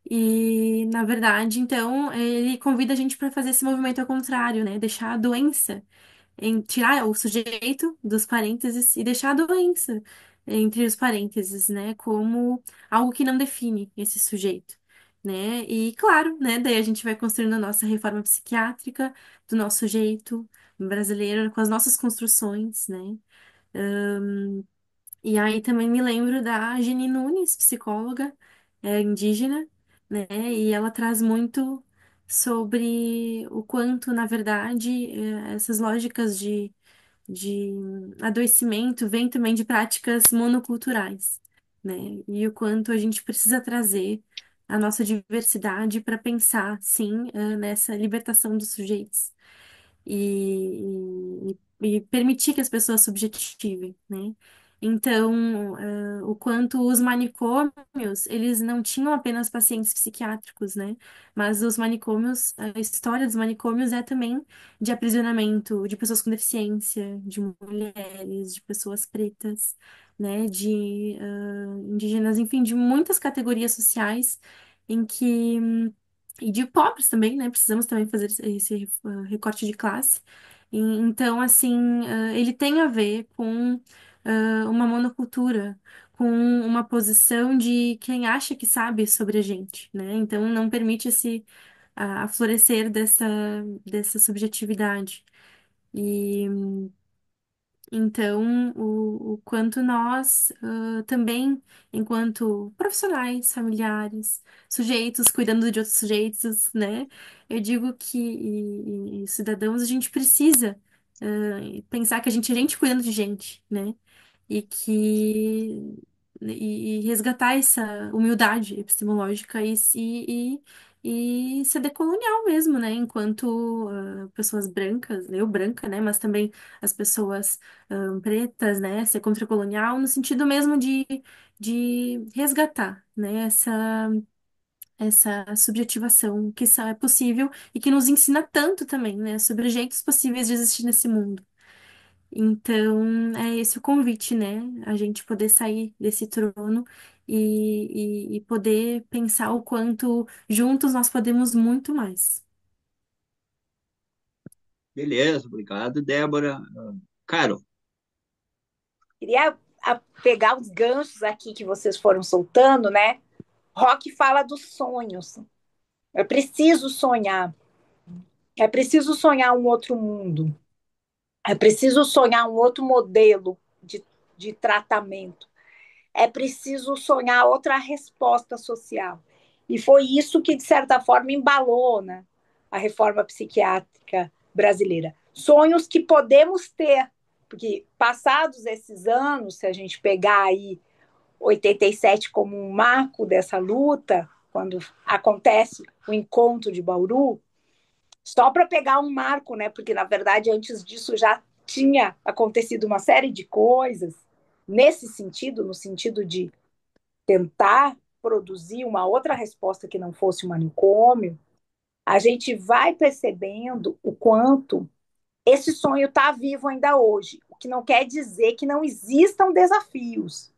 E, na verdade, então, ele convida a gente para fazer esse movimento ao contrário, né? Deixar a doença, tirar o sujeito dos parênteses e deixar a doença entre os parênteses, né? Como algo que não define esse sujeito, né? E, claro, né? Daí a gente vai construindo a nossa reforma psiquiátrica do nosso jeito brasileiro, com as nossas construções, né? E aí também me lembro da Geni Nunes, psicóloga, indígena, né? E ela traz muito sobre o quanto, na verdade, essas lógicas de adoecimento vêm também de práticas monoculturais, né? E o quanto a gente precisa trazer a nossa diversidade para pensar, sim, nessa libertação dos sujeitos e permitir que as pessoas subjetivem, né? Então, o quanto os manicômios, eles não tinham apenas pacientes psiquiátricos, né? Mas os manicômios, a história dos manicômios é também de aprisionamento de pessoas com deficiência, de mulheres, de pessoas pretas, né? De indígenas, enfim, de muitas categorias sociais em que e de pobres também, né? Precisamos também fazer esse recorte de classe. Então, assim, ele tem a ver com uma monocultura, com uma posição de quem acha que sabe sobre a gente, né? Então, não permite esse florescer dessa subjetividade. E então, o quanto nós também, enquanto profissionais, familiares, sujeitos, cuidando de outros sujeitos, né? Eu digo que, e cidadãos, a gente precisa pensar que a gente é gente cuidando de gente, né? E que e resgatar essa humildade epistemológica e ser decolonial mesmo, né? Enquanto pessoas brancas, eu branca, né? Mas também as pessoas pretas, né? Ser contracolonial no sentido mesmo de resgatar, né? Essa subjetivação que só é possível e que nos ensina tanto também, né? Sobre jeitos possíveis de existir nesse mundo. Então, é esse o convite, né? A gente poder sair desse trono e poder pensar o quanto juntos nós podemos muito mais. Beleza, obrigado, Débora. Caro, Queria pegar os ganchos aqui que vocês foram soltando, né? Rock fala dos sonhos. É preciso sonhar. É preciso sonhar um outro mundo. É preciso sonhar um outro modelo de tratamento. É preciso sonhar outra resposta social. E foi isso que, de certa forma, embalou, né, a reforma psiquiátrica brasileira. Sonhos que podemos ter, porque passados esses anos, se a gente pegar aí 87 como um marco dessa luta, quando acontece o encontro de Bauru, só para pegar um marco, né? Porque na verdade antes disso já tinha acontecido uma série de coisas nesse sentido, no sentido de tentar produzir uma outra resposta que não fosse o manicômio, a gente vai percebendo o quanto esse sonho está vivo ainda hoje, o que não quer dizer que não existam desafios,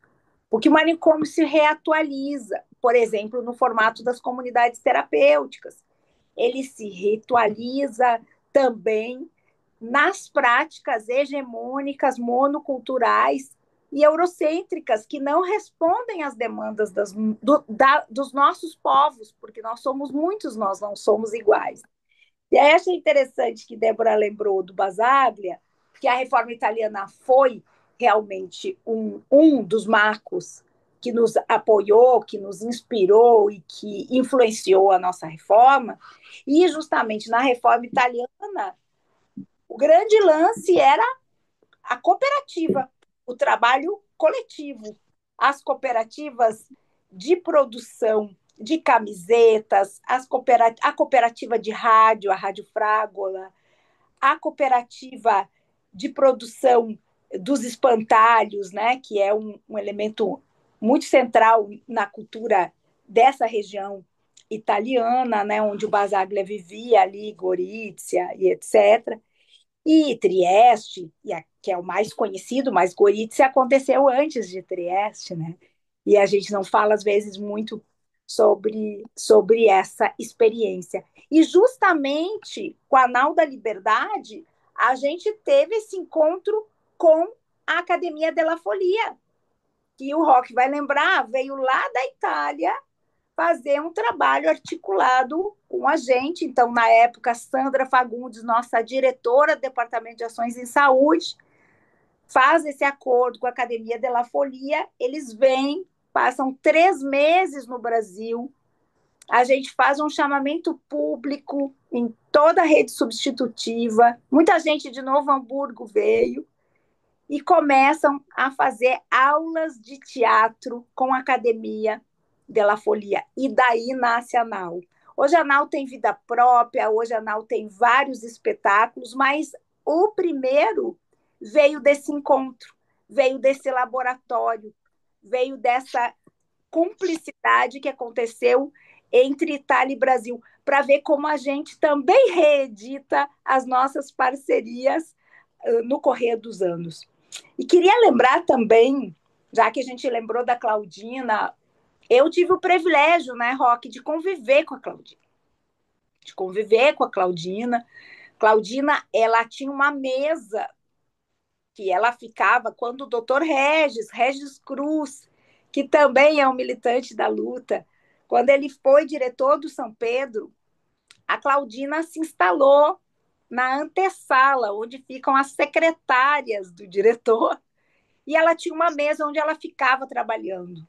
porque o manicômio se reatualiza, por exemplo, no formato das comunidades terapêuticas. Ele se ritualiza também nas práticas hegemônicas, monoculturais e eurocêntricas, que não respondem às demandas dos nossos povos, porque nós somos muitos, nós não somos iguais. E aí achei interessante que Débora lembrou do Basaglia, que a reforma italiana foi realmente um dos marcos que nos apoiou, que nos inspirou e que influenciou a nossa reforma. E justamente na reforma italiana, o grande lance era a cooperativa, o trabalho coletivo, as cooperativas de produção de camisetas, a cooperativa de rádio, a Rádio Frágola, a cooperativa de produção dos espantalhos, né, que é um elemento muito central na cultura dessa região italiana, né, onde o Basaglia vivia ali, Gorizia e etc. E Trieste, que é o mais conhecido, mas Gorizia aconteceu antes de Trieste, né? E a gente não fala, às vezes, muito sobre essa experiência. E justamente com a Nau da Liberdade, a gente teve esse encontro com a Academia della Folia, que o Rock vai lembrar, veio lá da Itália fazer um trabalho articulado com a gente. Então, na época, Sandra Fagundes, nossa diretora do Departamento de Ações em Saúde, faz esse acordo com a Academia de la Folia, eles vêm, passam 3 meses no Brasil, a gente faz um chamamento público em toda a rede substitutiva, muita gente de Novo Hamburgo veio, e começam a fazer aulas de teatro com a Academia de la Folia. E daí nasce a Nau. Hoje a Nau tem vida própria, hoje a Nau tem vários espetáculos, mas o primeiro veio desse encontro, veio desse laboratório, veio dessa cumplicidade que aconteceu entre Itália e Brasil, para ver como a gente também reedita as nossas parcerias no correr dos anos. E queria lembrar também, já que a gente lembrou da Claudina, eu tive o privilégio, né, Roque, de conviver com a Claudina. De conviver com a Claudina. Claudina, ela tinha uma mesa que ela ficava quando o doutor Regis Cruz, que também é um militante da luta, quando ele foi diretor do São Pedro, a Claudina se instalou na antessala, onde ficam as secretárias do diretor, e ela tinha uma mesa onde ela ficava trabalhando.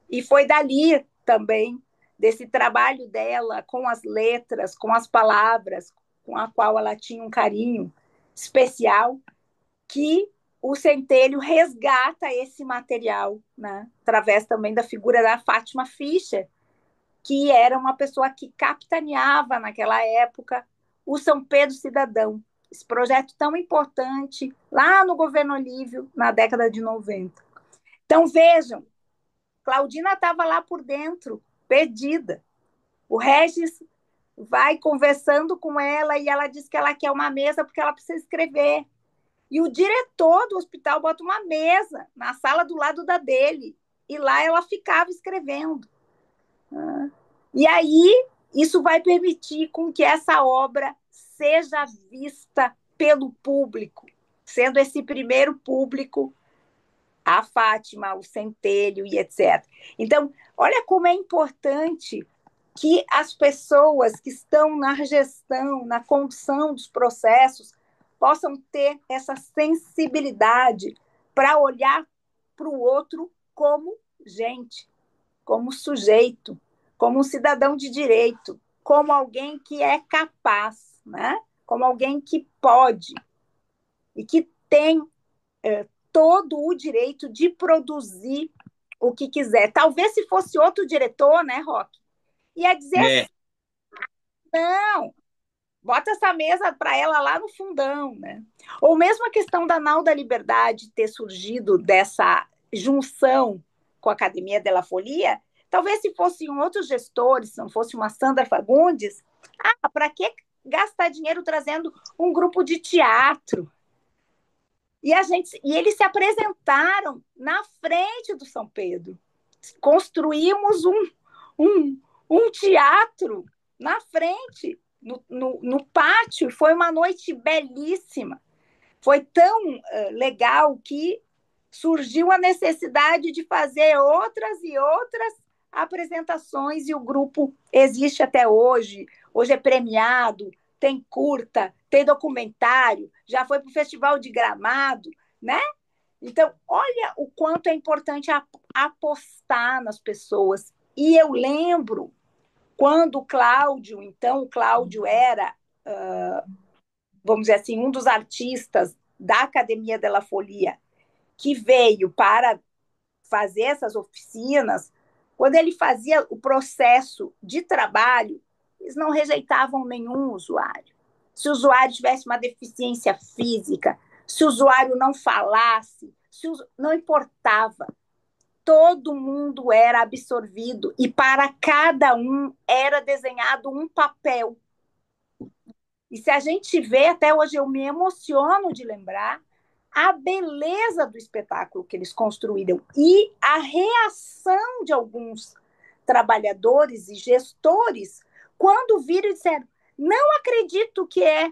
E foi dali também, desse trabalho dela com as letras, com as palavras, com a qual ela tinha um carinho especial, que o Centelho resgata esse material, né? Através também da figura da Fátima Fischer, que era uma pessoa que capitaneava naquela época o São Pedro Cidadão, esse projeto tão importante lá no governo Olívio, na década de 90. Então, vejam, Claudina estava lá por dentro, perdida. O Regis vai conversando com ela e ela diz que ela quer uma mesa porque ela precisa escrever. E o diretor do hospital bota uma mesa na sala do lado da dele. E lá ela ficava escrevendo. E aí, isso vai permitir com que essa obra seja vista pelo público, sendo esse primeiro público a Fátima, o Centelho e etc. Então, olha como é importante que as pessoas que estão na gestão, na condução dos processos, possam ter essa sensibilidade para olhar para o outro como gente, como sujeito, como um cidadão de direito, como alguém que é capaz, né? Como alguém que pode e que tem todo o direito de produzir o que quiser. Talvez se fosse outro diretor, né, Roque? Ia dizer assim, não, bota essa mesa para ela lá no fundão, né? Ou mesmo a questão da Nau da Liberdade ter surgido dessa junção com a Academia della Folia, talvez se fossem outros gestores, se não fosse uma Sandra Fagundes, para que gastar dinheiro trazendo um grupo de teatro? E eles se apresentaram na frente do São Pedro. Construímos um teatro na frente, no pátio. Foi uma noite belíssima. Foi tão legal que surgiu a necessidade de fazer outras e outras apresentações, e o grupo existe até hoje. Hoje é premiado, tem curta, tem documentário, já foi para o Festival de Gramado, né? Então, olha o quanto é importante apostar nas pessoas. E eu lembro quando o Cláudio era, vamos dizer assim, um dos artistas da Academia della Folia, que veio para fazer essas oficinas, quando ele fazia o processo de trabalho, eles não rejeitavam nenhum usuário. Se o usuário tivesse uma deficiência física, se o usuário não falasse, não importava. todo mundo era absorvido e para cada um era desenhado um papel. E se a gente vê, até hoje eu me emociono de lembrar a beleza do espetáculo que eles construíram e a reação de alguns trabalhadores e gestores quando viram e disseram: não acredito que é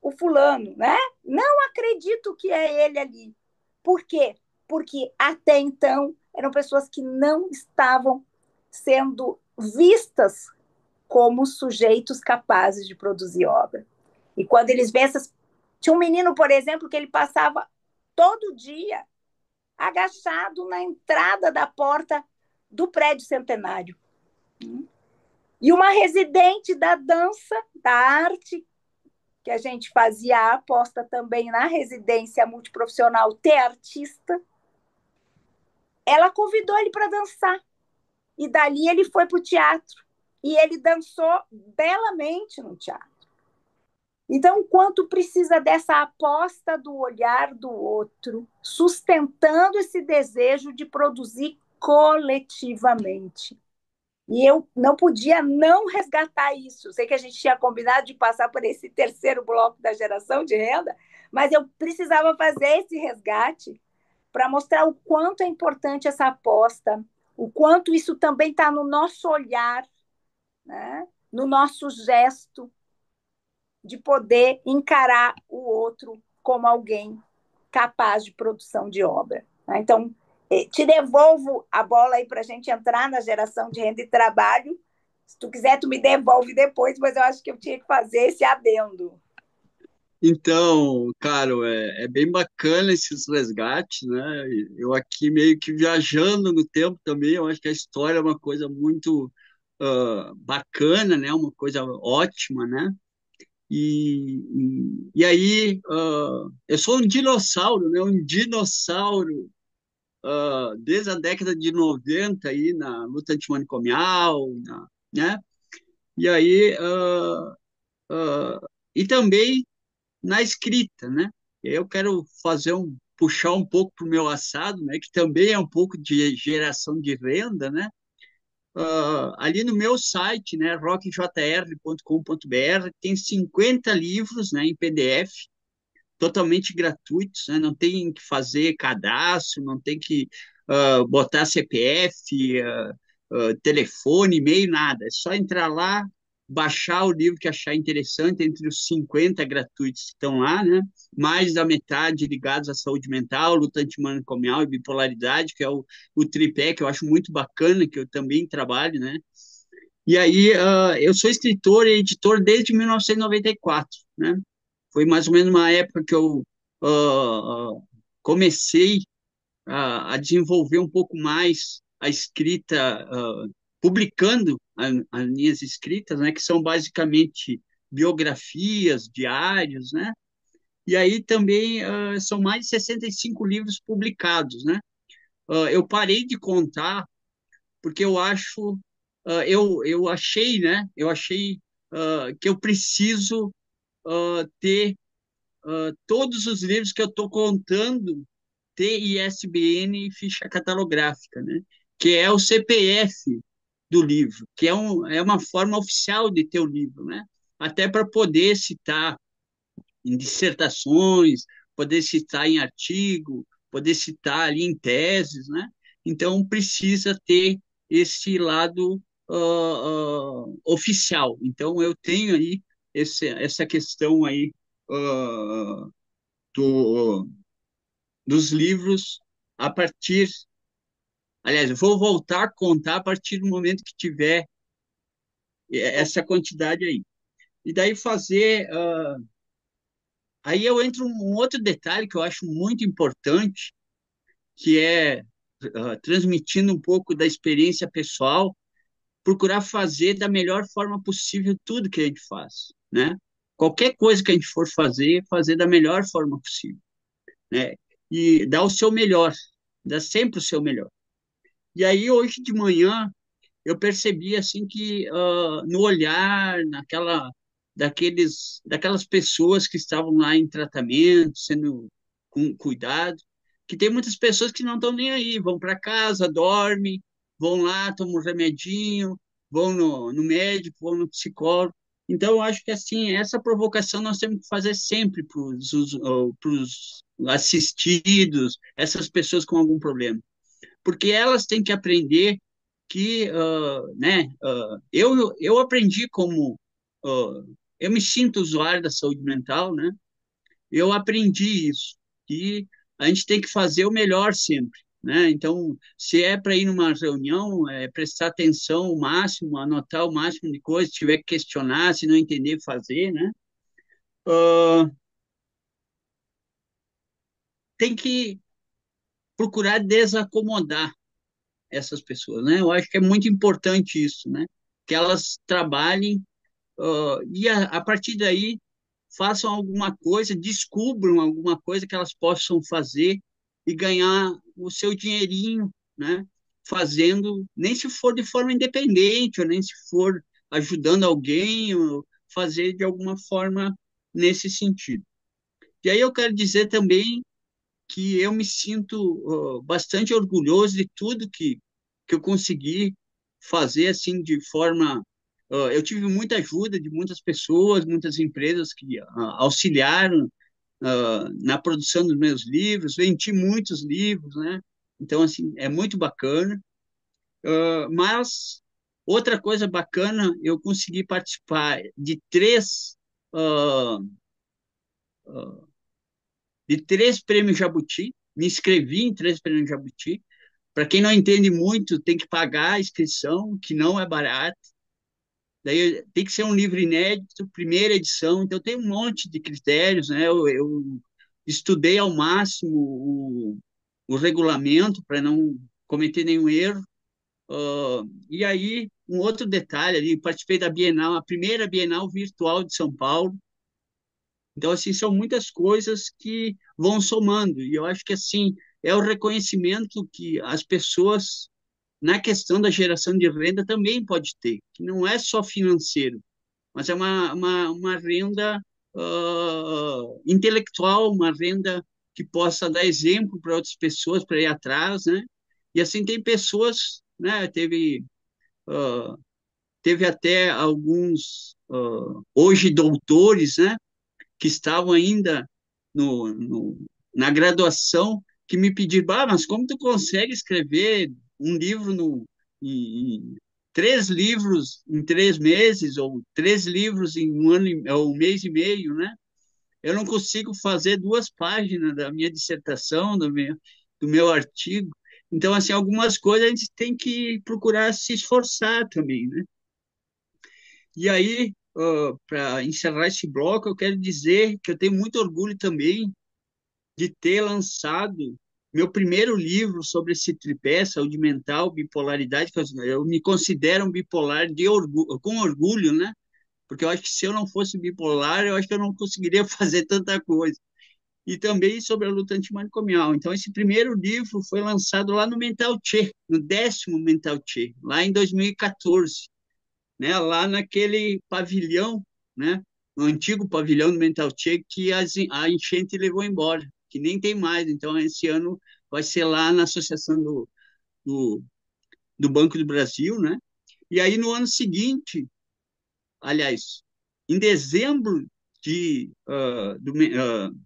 o fulano, né? Não acredito que é ele ali. Por quê? Porque até então eram pessoas que não estavam sendo vistas como sujeitos capazes de produzir obra. E quando eles vêem essas. Tinha um menino, por exemplo, que ele passava todo dia agachado na entrada da porta do prédio centenário. E uma residente da dança, da arte, que a gente fazia a aposta também na residência multiprofissional Ter Artista, ela convidou ele para dançar. E dali ele foi para o teatro. E ele dançou belamente no teatro. Então, quanto precisa dessa aposta do olhar do outro, sustentando esse desejo de produzir coletivamente. E eu não podia não resgatar isso. Sei que a gente tinha combinado de passar por esse terceiro bloco da geração de renda, mas eu precisava fazer esse resgate para mostrar o quanto é importante essa aposta, o quanto isso também está no nosso olhar, né? No nosso gesto, de poder encarar o outro como alguém capaz de produção de obra. Então, te devolvo a bola aí para a gente entrar na geração de renda e trabalho. Se tu quiser, tu me devolve depois, mas eu acho que eu tinha que fazer esse adendo. Então, Caro, é bem bacana esses resgates, né? Eu aqui meio que viajando no tempo também, eu acho que a história é uma coisa muito bacana, né? Uma coisa ótima, né? E aí, eu sou um dinossauro, né? Um dinossauro desde a década de 90 aí na luta antimanicomial, né? E aí, e também na escrita, né? Eu quero puxar um pouco para o meu assado, né? Que também é um pouco de geração de renda, né? Ali no meu site, né? rockjr.com.br, tem 50 livros, né? Em PDF, totalmente gratuitos, né? Não tem que fazer cadastro, não tem que botar CPF, telefone, e-mail, nada. É só entrar lá, baixar o livro que achar interessante, entre os 50 gratuitos que estão lá, né? Mais da metade ligados à saúde mental, luta antimanicomial e bipolaridade, que é o tripé, que eu acho muito bacana, que eu também trabalho, né? E aí, eu sou escritor e editor desde 1994, né? Foi mais ou menos uma época que eu comecei a desenvolver um pouco mais a escrita, publicando as minhas escritas, né, que são basicamente biografias, diários, né? E aí também são mais de 65 livros publicados, né? Eu parei de contar porque eu acho, eu achei, né? Eu achei que eu preciso ter todos os livros que eu estou contando ter ISBN e ficha catalográfica, né? Que é o CPF do livro, que é uma forma oficial de ter o livro, né? Até para poder citar em dissertações, poder citar em artigo, poder citar ali em teses, né? Então precisa ter esse lado oficial. Então eu tenho aí essa questão aí do, dos livros a partir. Aliás, eu vou voltar a contar a partir do momento que tiver essa quantidade aí. E daí fazer. Aí eu entro um outro detalhe que eu acho muito importante, que é transmitindo um pouco da experiência pessoal, procurar fazer da melhor forma possível tudo que a gente faz, né? Qualquer coisa que a gente for fazer, fazer da melhor forma possível, né? E dar o seu melhor, dar sempre o seu melhor. E aí, hoje de manhã, eu percebi assim que no olhar, daquelas pessoas que estavam lá em tratamento, sendo com cuidado, que tem muitas pessoas que não estão nem aí, vão para casa, dormem, vão lá, tomam um remedinho, vão no médico, vão no psicólogo. Então, eu acho que assim, essa provocação nós temos que fazer sempre para os assistidos, essas pessoas com algum problema, porque elas têm que aprender que, né, eu aprendi como, eu me sinto usuário da saúde mental, né, eu aprendi isso, que a gente tem que fazer o melhor sempre, né? Então, se é para ir numa reunião, é prestar atenção o máximo, anotar o máximo de coisas, se tiver que questionar, se não entender, fazer, né? Ah, tem que procurar desacomodar essas pessoas, né? Eu acho que é muito importante isso, né? Que elas trabalhem, e a partir daí façam alguma coisa, descubram alguma coisa que elas possam fazer e ganhar o seu dinheirinho, né? Fazendo, nem se for de forma independente, ou nem se for ajudando alguém, ou fazer de alguma forma nesse sentido. E aí eu quero dizer também que eu me sinto bastante orgulhoso de tudo que eu consegui fazer assim de forma. Eu tive muita ajuda de muitas pessoas, muitas empresas que auxiliaram na produção dos meus livros, vendi muitos livros, né? Então, assim, é muito bacana. Mas outra coisa bacana, eu consegui participar ah, de três prêmios Jabuti, me inscrevi em três prêmios Jabuti. Para quem não entende muito, tem que pagar a inscrição, que não é barato. Daí tem que ser um livro inédito, primeira edição, então tem um monte de critérios, né? Eu estudei ao máximo o regulamento para não cometer nenhum erro. E aí, um outro detalhe ali, participei da Bienal, a primeira Bienal virtual de São Paulo. Então, assim, são muitas coisas que vão somando. E eu acho que, assim, é o reconhecimento que as pessoas, na questão da geração de renda, também pode ter, que não é só financeiro, mas é uma renda intelectual, uma renda que possa dar exemplo para outras pessoas para ir atrás, né? E assim tem pessoas, né? Uh, teve até alguns hoje doutores, né? Que estavam ainda na graduação que me pediram, mas como tu consegue escrever um livro em 3 livros em 3 meses, ou 3 livros em um ano, ou um mês e meio, né? Eu não consigo fazer 2 páginas da minha dissertação, do meu artigo. Então, assim, algumas coisas a gente tem que procurar se esforçar também, né? E aí, para encerrar esse bloco, eu quero dizer que eu tenho muito orgulho também de ter lançado meu primeiro livro sobre esse tripé, saúde mental, bipolaridade, que eu me considero um bipolar com orgulho, né? Porque eu acho que se eu não fosse bipolar, eu acho que eu não conseguiria fazer tanta coisa. E também sobre a luta antimanicomial. Então, esse primeiro livro foi lançado lá no Mental Che, no 10º Mental Che, lá em 2014, né? Lá naquele pavilhão, né? No antigo pavilhão do Mental Che, que a enchente levou embora, que nem tem mais. Então, esse ano vai ser lá na Associação do, do Banco do Brasil, né? E aí, no ano seguinte, aliás, em dezembro de, uh, do, uh,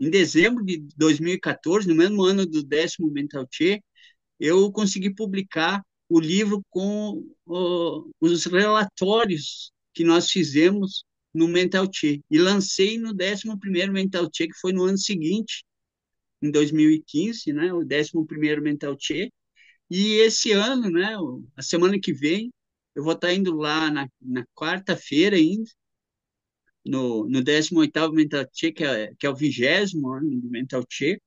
em dezembro de 2014, no mesmo ano do 10º Mental Che, eu consegui publicar o livro com os relatórios que nós fizemos no Mental Che. E lancei no 11º Mental Che, que foi no ano seguinte, em 2015, né, o 11º Mental Che. E esse ano, né, a semana que vem, eu vou estar indo lá na quarta-feira ainda, no 18º Mental Che, que é o 20º ano do Mental Che.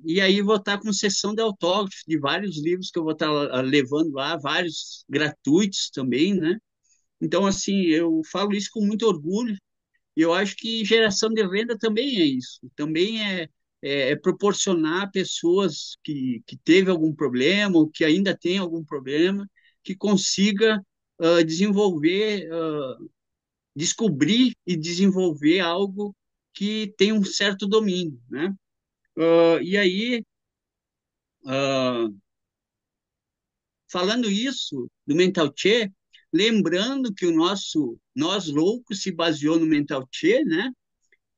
E aí vou estar com sessão de autógrafo de vários livros que eu vou estar levando lá, vários gratuitos também, né? Então, assim, eu falo isso com muito orgulho, e eu acho que geração de renda também é isso, também é proporcionar a pessoas que teve algum problema, ou que ainda tem algum problema, que consiga desenvolver, descobrir e desenvolver algo que tem um certo domínio, né? E aí, ah, falando isso do Mental Che, lembrando que o nosso Nós Loucos se baseou no Mental Che, né?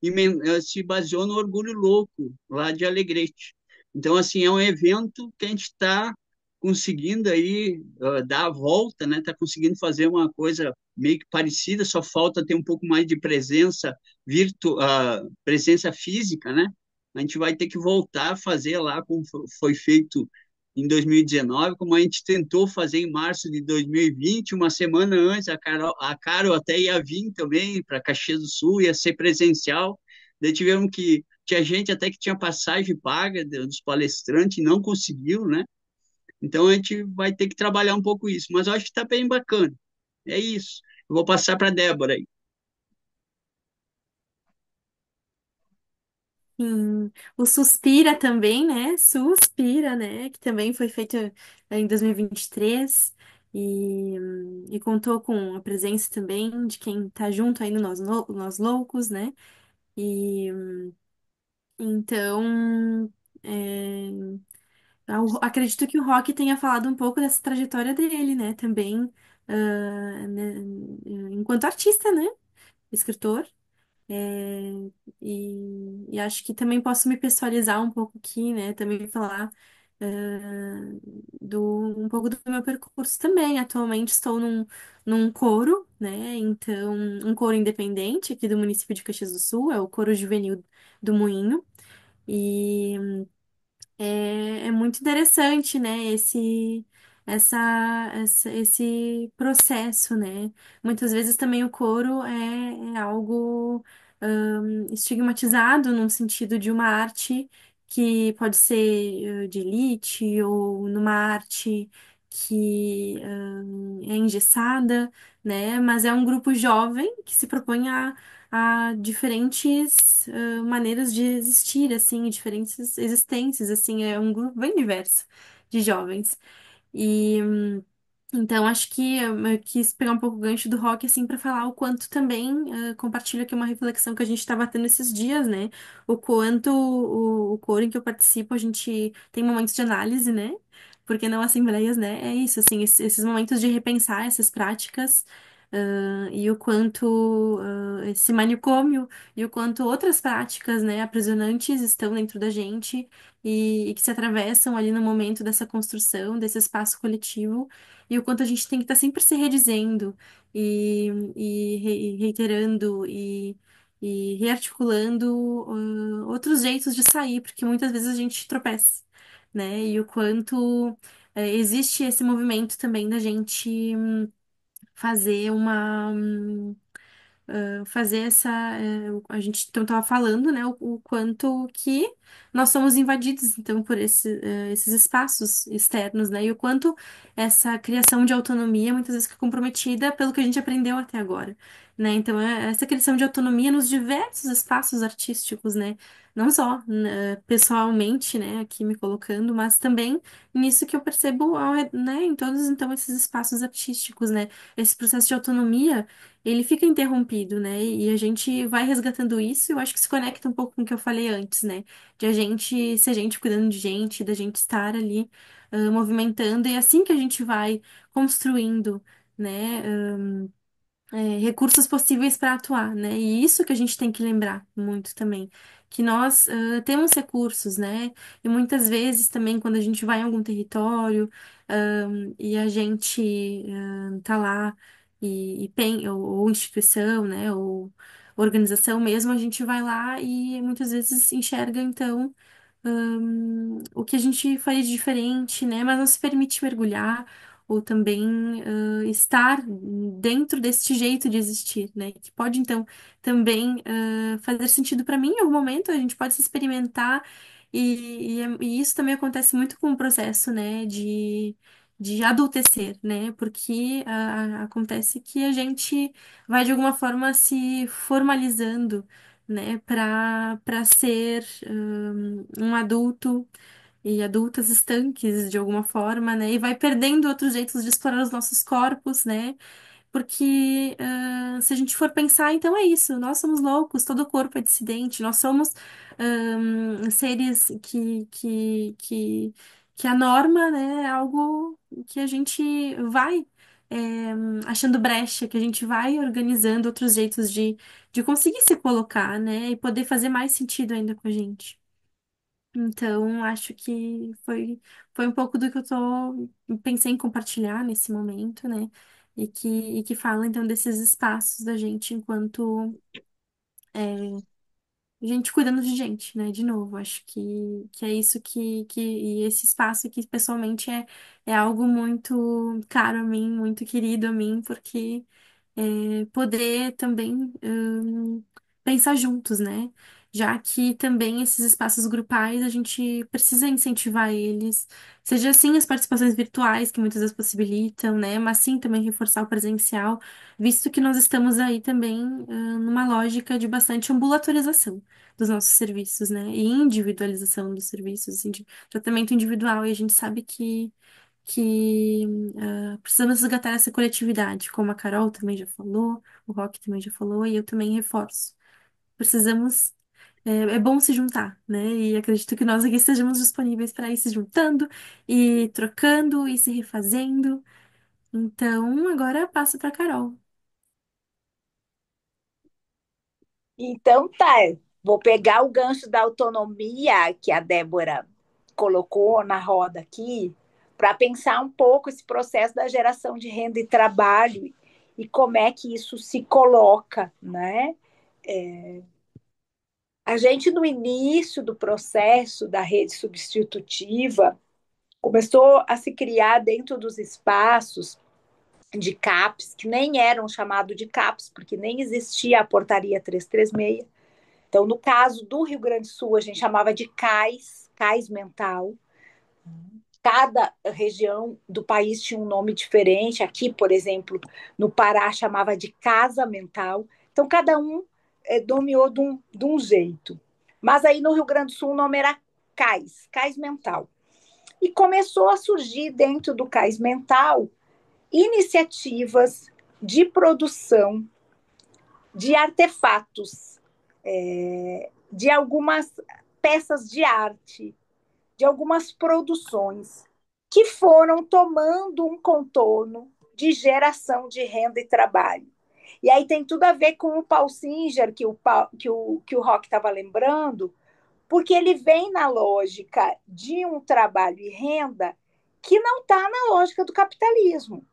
E se baseou no Orgulho Louco, lá de Alegrete. Então, assim, é um evento que a gente está conseguindo aí dar a volta, né? Está conseguindo fazer uma coisa meio que parecida, só falta ter um pouco mais de presença física, né? A gente vai ter que voltar a fazer lá como foi feito em 2019, como a gente tentou fazer em março de 2020, uma semana antes, a Carol até ia vir também para Caxias do Sul, ia ser presencial, daí tivemos que, tinha gente até que tinha passagem paga dos palestrantes e não conseguiu, né? Então a gente vai ter que trabalhar um pouco isso, mas eu acho que está bem bacana. É isso. Eu vou passar para a Débora aí. Sim. O Suspira também, né? Suspira, né? Que também foi feito em 2023 e contou com a presença também de quem tá junto aí no Nós Loucos, né? E então, é, acredito que o Rock tenha falado um pouco dessa trajetória dele, né? Também, né, enquanto artista, né? Escritor. É, e acho que também posso me pessoalizar um pouco aqui, né? Também falar um pouco do meu percurso também. Atualmente estou num coro, né? Então, um coro independente aqui do município de Caxias do Sul, é o Coro Juvenil do Moinho. E é muito interessante, né, esse processo, né? Muitas vezes também o couro é algo estigmatizado num sentido de uma arte que pode ser de elite ou numa arte que é engessada, né? Mas é um grupo jovem que se propõe a diferentes maneiras de existir, assim, diferentes existências, assim, é um grupo bem diverso de jovens. E então acho que eu quis pegar um pouco o gancho do rock, assim, para falar o quanto também compartilho aqui uma reflexão que a gente estava tendo esses dias, né? O quanto o coro em que eu participo, a gente tem momentos de análise, né? Porque não assembleias, né? É isso, assim, esses momentos de repensar essas práticas. E o quanto esse manicômio e o quanto outras práticas, né, aprisionantes estão dentro da gente e que se atravessam ali no momento dessa construção, desse espaço coletivo, e o quanto a gente tem que estar sempre se redizendo e reiterando e rearticulando outros jeitos de sair, porque muitas vezes a gente tropeça, né? E o quanto existe esse movimento também da gente fazer fazer a gente então tava falando, né, o quanto que nós somos invadidos então por esses espaços externos, né, e o quanto essa criação de autonomia muitas vezes fica comprometida pelo que a gente aprendeu até agora, né, então essa criação de autonomia nos diversos espaços artísticos, né, não só pessoalmente, né, aqui me colocando, mas também nisso que eu percebo, né, em todos então esses espaços artísticos, né, esse processo de autonomia ele fica interrompido, né? E a gente vai resgatando isso, eu acho que se conecta um pouco com o que eu falei antes, né? De a gente ser gente cuidando de gente, da gente estar ali movimentando, e é assim que a gente vai construindo, né? Recursos possíveis para atuar, né? E isso que a gente tem que lembrar muito também, que nós temos recursos, né? E muitas vezes também quando a gente vai em algum território e a gente tá lá ou instituição, né? Ou organização mesmo, a gente vai lá e muitas vezes enxerga então o que a gente faria de diferente, né? Mas não se permite mergulhar ou também estar dentro deste jeito de existir, né? Que pode então também fazer sentido para mim em algum momento. A gente pode se experimentar e isso também acontece muito com o processo, né? De adultecer, né? Porque acontece que a gente vai de alguma forma se formalizando, né, para ser um adulto e adultas estanques de alguma forma, né, e vai perdendo outros jeitos de explorar os nossos corpos, né, porque se a gente for pensar, então é isso. Nós somos loucos, todo corpo é dissidente, nós somos seres que a norma, né, é algo que a gente vai achando brecha, que a gente vai organizando outros jeitos de conseguir se colocar, né, e poder fazer mais sentido ainda com a gente. Então, acho que foi um pouco do que pensei em compartilhar nesse momento, né? E que fala, então, desses espaços da gente enquanto gente cuidando de gente, né? De novo, acho que é isso e esse espaço que pessoalmente é algo muito caro a mim, muito querido a mim, porque poder também pensar juntos, né? Já que também esses espaços grupais a gente precisa incentivar eles, seja assim as participações virtuais que muitas vezes possibilitam, né? Mas sim também reforçar o presencial, visto que nós estamos aí também numa lógica de bastante ambulatorização dos nossos serviços, né? E individualização dos serviços, assim, de tratamento individual, e a gente sabe que precisamos resgatar essa coletividade, como a Carol também já falou, o Rock também já falou, e eu também reforço. Precisamos. É bom se juntar, né? E acredito que nós aqui estejamos disponíveis para ir se juntando e trocando e se refazendo. Então, agora passo para Carol. Então, tá, vou pegar o gancho da autonomia que a Débora colocou na roda aqui, para pensar um pouco esse processo da geração de renda e trabalho e como é que isso se coloca, né? A gente, no início do processo da rede substitutiva, começou a se criar dentro dos espaços de CAPs, que nem eram chamados de CAPs, porque nem existia a portaria 336. Então, no caso do Rio Grande do Sul, a gente chamava de CAIS mental. Cada região do país tinha um nome diferente. Aqui, por exemplo, no Pará, chamava de casa mental. Então, cada um nomeou de um jeito. Mas aí no Rio Grande do Sul o nome era CAIS mental. E começou a surgir dentro do CAIS mental iniciativas de produção de artefatos, de algumas peças de arte, de algumas produções que foram tomando um contorno de geração de renda e trabalho. E aí tem tudo a ver com o Paul Singer, que o Rock estava lembrando, porque ele vem na lógica de um trabalho e renda que não está na lógica do capitalismo,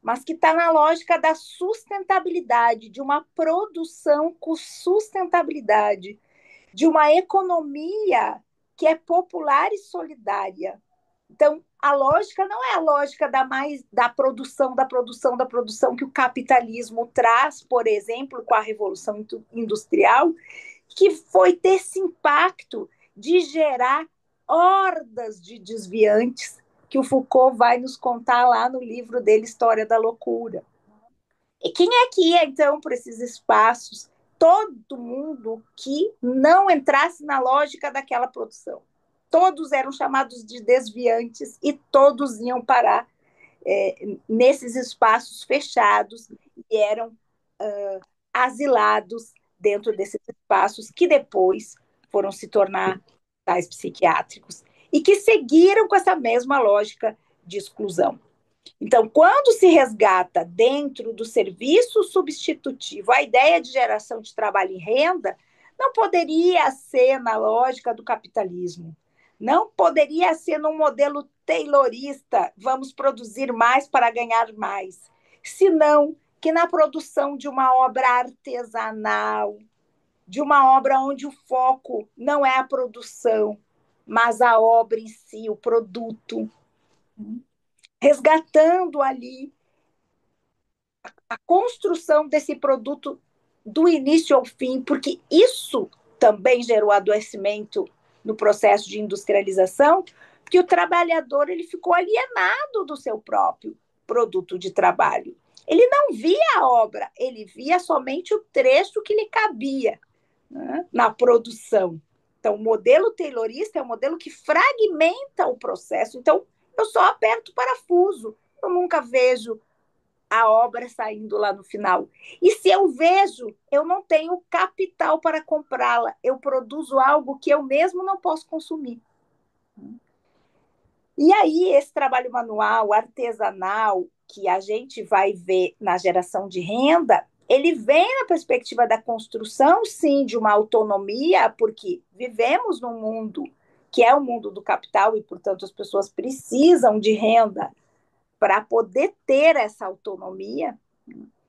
mas que está na lógica da sustentabilidade, de uma produção com sustentabilidade, de uma economia que é popular e solidária. Então, a lógica não é a lógica da produção, da produção, da produção que o capitalismo traz, por exemplo, com a Revolução Industrial, que foi ter esse impacto de gerar hordas de desviantes, que o Foucault vai nos contar lá no livro dele, História da Loucura. E quem é que ia, então, para esses espaços? Todo mundo que não entrasse na lógica daquela produção. Todos eram chamados de desviantes e todos iam parar nesses espaços fechados e eram asilados dentro desses espaços que depois foram se tornar tais psiquiátricos e que seguiram com essa mesma lógica de exclusão. Então, quando se resgata dentro do serviço substitutivo a ideia de geração de trabalho e renda, não poderia ser na lógica do capitalismo, não poderia ser num modelo taylorista, vamos produzir mais para ganhar mais, senão que na produção de uma obra artesanal, de uma obra onde o foco não é a produção, mas a obra em si, o produto, resgatando ali a construção desse produto do início ao fim, porque isso também gerou adoecimento no processo de industrialização, porque o trabalhador ele ficou alienado do seu próprio produto de trabalho. Ele não via a obra, ele via somente o trecho que lhe cabia, né, na produção. Então, o modelo taylorista é um modelo que fragmenta o processo. Então, eu só aperto o parafuso. Eu nunca vejo a obra saindo lá no final. E se eu vejo, eu não tenho capital para comprá-la, eu produzo algo que eu mesmo não posso consumir. E aí, esse trabalho manual, artesanal, que a gente vai ver na geração de renda, ele vem na perspectiva da construção, sim, de uma autonomia, porque vivemos num mundo que é o mundo do capital e, portanto, as pessoas precisam de renda para poder ter essa autonomia.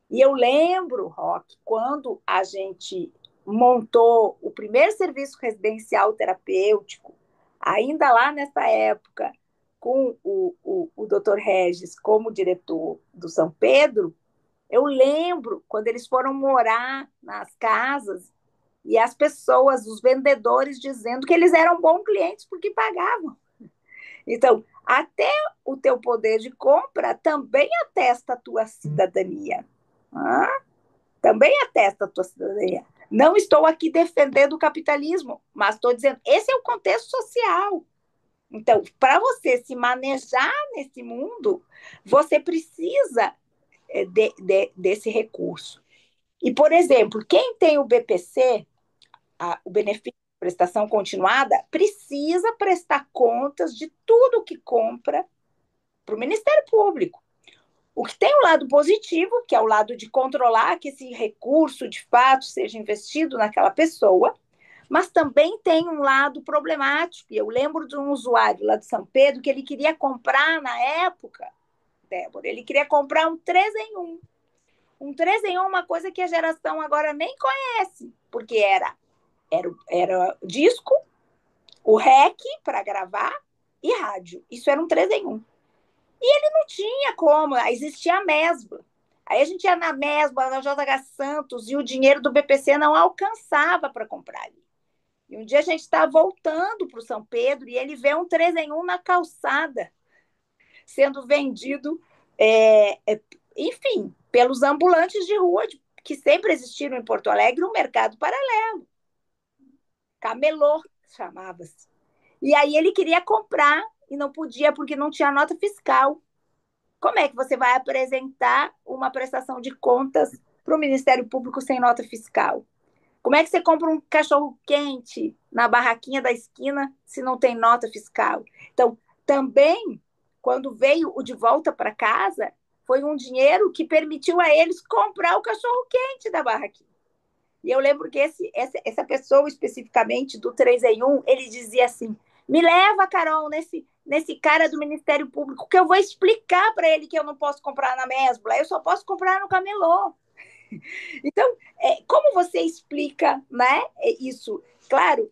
E eu lembro, Roque, quando a gente montou o primeiro serviço residencial terapêutico, ainda lá nessa época, com o Dr. Regis como diretor do São Pedro, eu lembro quando eles foram morar nas casas e as pessoas, os vendedores, dizendo que eles eram bons clientes porque pagavam. Então, até o teu poder de compra também atesta a tua cidadania. Ah, também atesta a tua cidadania. Não estou aqui defendendo o capitalismo, mas estou dizendo, esse é o contexto social. Então, para você se manejar nesse mundo, você precisa desse recurso. E, por exemplo, quem tem o BPC, o benefício de prestação continuada, precisa prestar contas de tudo que compra para o Ministério Público. O que tem o lado positivo, que é o lado de controlar que esse recurso, de fato, seja investido naquela pessoa, mas também tem um lado problemático. Eu lembro de um usuário lá de São Pedro que ele queria comprar, na época, Débora, ele queria comprar um 3 em 1. Um 3 em 1 é uma coisa que a geração agora nem conhece, porque era disco, o REC para gravar e rádio. Isso era um 3 em 1. Não tinha como, existia a mesbla. Aí a gente ia na mesbla, na JH Santos, e o dinheiro do BPC não alcançava para comprar ali. E um dia a gente está voltando para o São Pedro e ele vê um 3 em 1 na calçada, sendo vendido, enfim, pelos ambulantes de rua, que sempre existiram em Porto Alegre, um mercado paralelo. Camelô, chamava-se. E aí ele queria comprar e não podia porque não tinha nota fiscal. Como é que você vai apresentar uma prestação de contas para o Ministério Público sem nota fiscal? Como é que você compra um cachorro-quente na barraquinha da esquina se não tem nota fiscal? Então, também, quando veio o de volta para casa, foi um dinheiro que permitiu a eles comprar o cachorro-quente da barraquinha. E eu lembro que essa pessoa, especificamente, do 3 em 1, ele dizia assim, me leva, Carol, nesse cara do Ministério Público, que eu vou explicar para ele que eu não posso comprar na Mesbla, eu só posso comprar no Camelô. Então, como você explica, né, isso? Claro,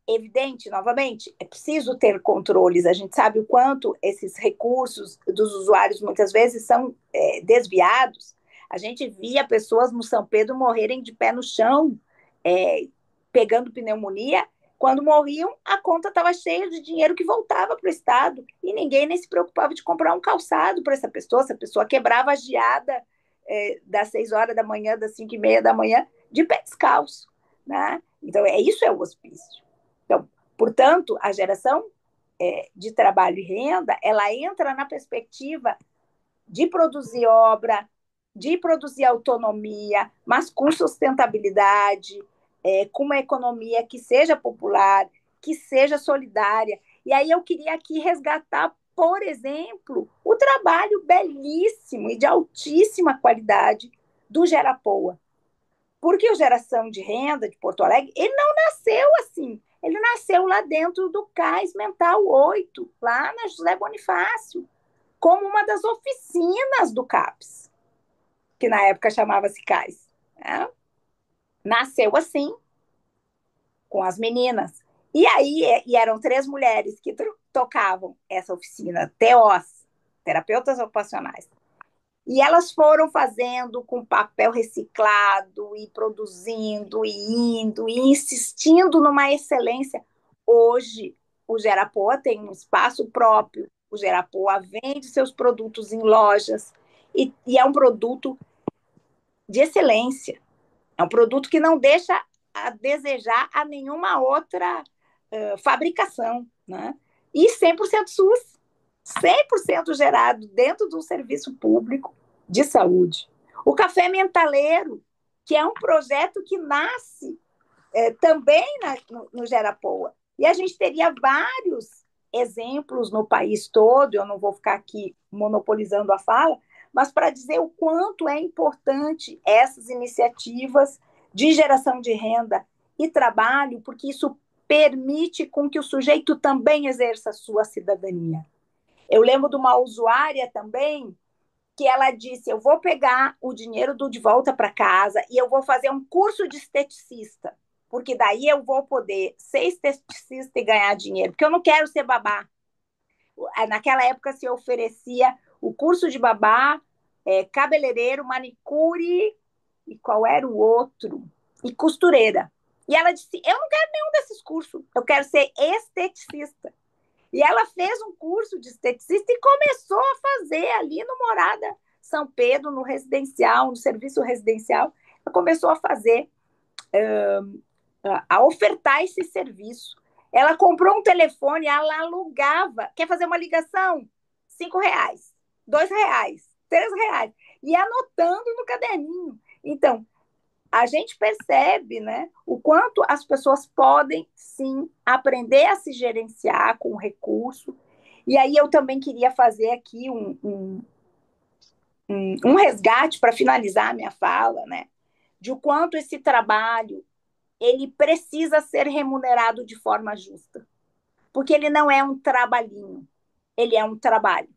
evidente, novamente, é preciso ter controles. A gente sabe o quanto esses recursos dos usuários muitas vezes são desviados. A gente via pessoas no São Pedro morrerem de pé no chão, pegando pneumonia. Quando morriam, a conta estava cheia de dinheiro que voltava para o Estado e ninguém nem se preocupava de comprar um calçado para essa pessoa. Essa pessoa quebrava a geada das 6 horas da manhã, das 5:30 da manhã, de pé descalço. Né? Então, isso é o hospício. Então, portanto, a geração de trabalho e renda, ela entra na perspectiva de produzir obra, de produzir autonomia, mas com sustentabilidade, com uma economia que seja popular, que seja solidária. E aí eu queria aqui resgatar, por exemplo, o trabalho belíssimo e de altíssima qualidade do Gerapoa. Porque o Geração de Renda de Porto Alegre, ele não nasceu assim. Ele nasceu lá dentro do Cais Mental 8, lá na José Bonifácio, como uma das oficinas do CAPS, que na época chamava-se Cais. Né? Nasceu assim, com as meninas. E aí eram 3 mulheres que tocavam essa oficina, TOs, terapeutas ocupacionais. E elas foram fazendo com papel reciclado e produzindo e indo e insistindo numa excelência. Hoje, o Gerapoa tem um espaço próprio, o Gerapoa vende seus produtos em lojas e é um produto de excelência. É um produto que não deixa a desejar a nenhuma outra fabricação. Né? E 100% SUS, 100% gerado dentro de um serviço público, de saúde. O Café Mentaleiro, que é um projeto que nasce também no Gerapoa. E a gente teria vários exemplos no país todo, eu não vou ficar aqui monopolizando a fala, mas para dizer o quanto é importante essas iniciativas de geração de renda e trabalho, porque isso permite com que o sujeito também exerça a sua cidadania. Eu lembro de uma usuária também que ela disse: eu vou pegar o dinheiro de volta para casa e eu vou fazer um curso de esteticista, porque daí eu vou poder ser esteticista e ganhar dinheiro, porque eu não quero ser babá. Naquela época se oferecia o curso de babá, cabeleireiro, manicure e qual era o outro? E costureira. E ela disse: eu não quero nenhum desses cursos, eu quero ser esteticista. E ela fez um curso de esteticista e começou a fazer ali no Morada São Pedro, no residencial, no serviço residencial. Ela começou a fazer, a ofertar esse serviço. Ela comprou um telefone, ela alugava. Quer fazer uma ligação? R$ 5, R$ 2, R$ 3. E anotando no caderninho. Então, a gente percebe, né, o quanto as pessoas podem, sim, aprender a se gerenciar com o recurso. E aí eu também queria fazer aqui um resgate para finalizar a minha fala, né, de o quanto esse trabalho ele precisa ser remunerado de forma justa, porque ele não é um trabalhinho, ele é um trabalho.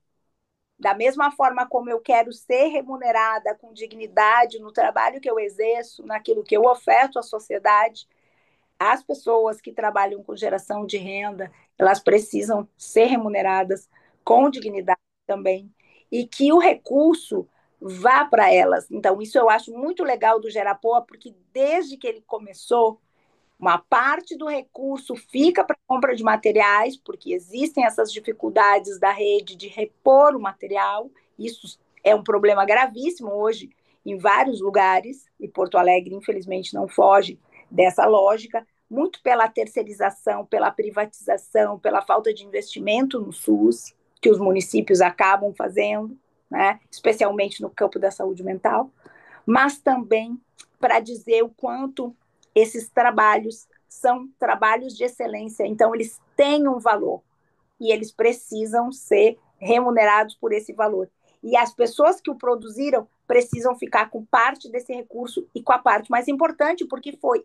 Da mesma forma como eu quero ser remunerada com dignidade no trabalho que eu exerço, naquilo que eu oferto à sociedade, as pessoas que trabalham com geração de renda, elas precisam ser remuneradas com dignidade também, e que o recurso vá para elas. Então, isso eu acho muito legal do Gerapoa, porque desde que ele começou, uma parte do recurso fica para compra de materiais, porque existem essas dificuldades da rede de repor o material. Isso é um problema gravíssimo hoje em vários lugares, e Porto Alegre, infelizmente, não foge dessa lógica, muito pela terceirização, pela privatização, pela falta de investimento no SUS, que os municípios acabam fazendo, né? Especialmente no campo da saúde mental, mas também para dizer o quanto esses trabalhos são trabalhos de excelência, então eles têm um valor e eles precisam ser remunerados por esse valor. E as pessoas que o produziram precisam ficar com parte desse recurso e com a parte mais importante, porque foi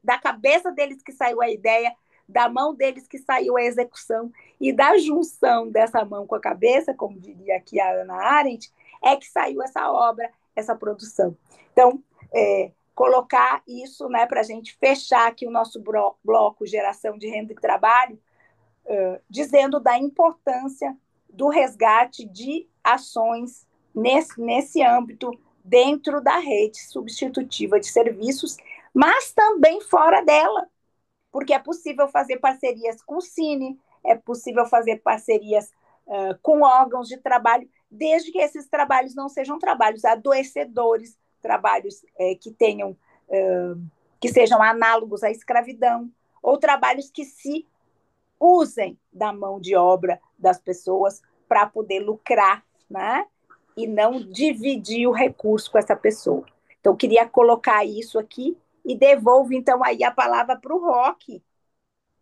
da cabeça deles que saiu a ideia, da mão deles que saiu a execução, e da junção dessa mão com a cabeça, como diria aqui a Ana Arendt, é que saiu essa obra, essa produção. Então, colocar isso, né, para a gente fechar aqui o nosso bloco Geração de Renda e Trabalho, dizendo da importância do resgate de ações nesse âmbito, dentro da rede substitutiva de serviços, mas também fora dela, porque é possível fazer parcerias com o Cine, é possível fazer parcerias com órgãos de trabalho, desde que esses trabalhos não sejam trabalhos adoecedores, trabalhos que tenham, que sejam análogos à escravidão, ou trabalhos que se usem da mão de obra das pessoas para poder lucrar, né? E não dividir o recurso com essa pessoa. Então, queria colocar isso aqui e devolvo, então, aí a palavra para o Roque.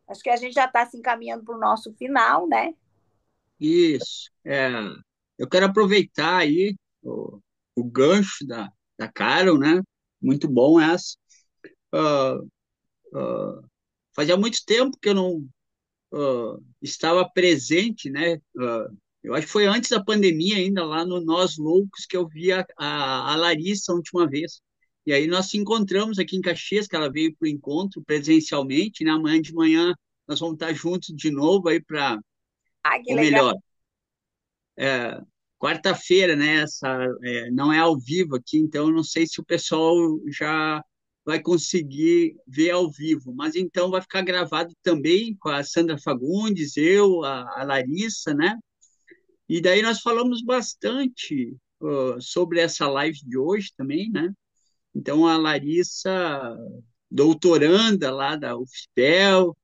Acho que a gente já está se encaminhando para o nosso final, né? Isso. Eu quero aproveitar aí o gancho da Carol, né? Muito bom essa. Ah, ah, fazia muito tempo que eu não estava presente, né? Eu acho que foi antes da pandemia ainda, lá no Nós Loucos, que eu vi a Larissa a última vez. E aí nós se encontramos aqui em Caxias, que ela veio para o encontro presencialmente, né? Amanhã de manhã nós vamos estar juntos de novo aí para, Ah, que ou legal. melhor, quarta-feira, né? Não é ao vivo aqui, então eu não sei se o pessoal já vai conseguir ver ao vivo, mas então vai ficar gravado também com a Sandra Fagundes, eu, a Larissa, né? E daí nós falamos bastante sobre essa live de hoje também, né? Então a Larissa, doutoranda lá da UFPEL,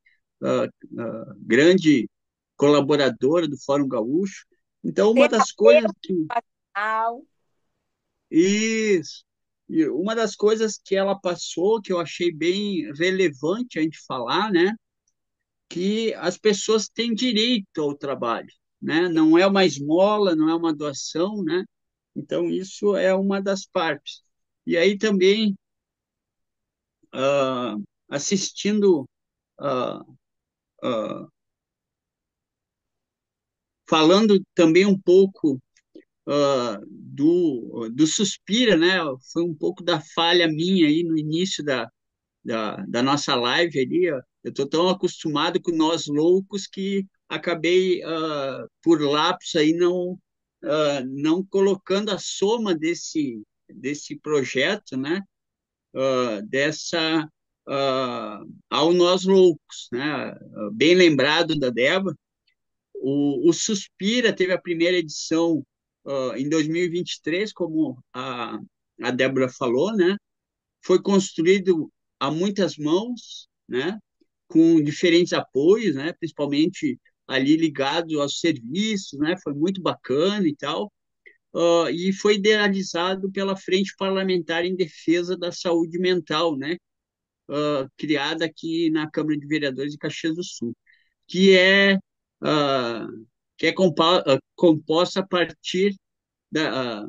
grande colaboradora do Fórum Gaúcho. Então, uma das coisas que Isso. E uma das coisas que ela passou, que eu achei bem relevante a gente falar, né, que as pessoas têm direito ao trabalho, né? Não é uma esmola, não é uma doação, né? Então, isso é uma das partes. E aí também, ah, assistindo, ah, ah, falando também um pouco do Suspira, né? Foi um pouco da falha minha aí no início da nossa live ali. Ó. Eu estou tão acostumado com nós loucos que acabei, por lapso aí, não colocando a soma desse projeto, né? Dessa ao Nós Loucos, né? Bem lembrado da Débora. O Suspira teve a primeira edição em 2023, como a Débora falou, né? Foi construído a muitas mãos, né? Com diferentes apoios, né? Principalmente ali ligado aos serviços, né? Foi muito bacana e tal. E foi idealizado pela Frente Parlamentar em Defesa da Saúde Mental, né? Criada aqui na Câmara de Vereadores de Caxias do Sul, que é uh, composta a partir da,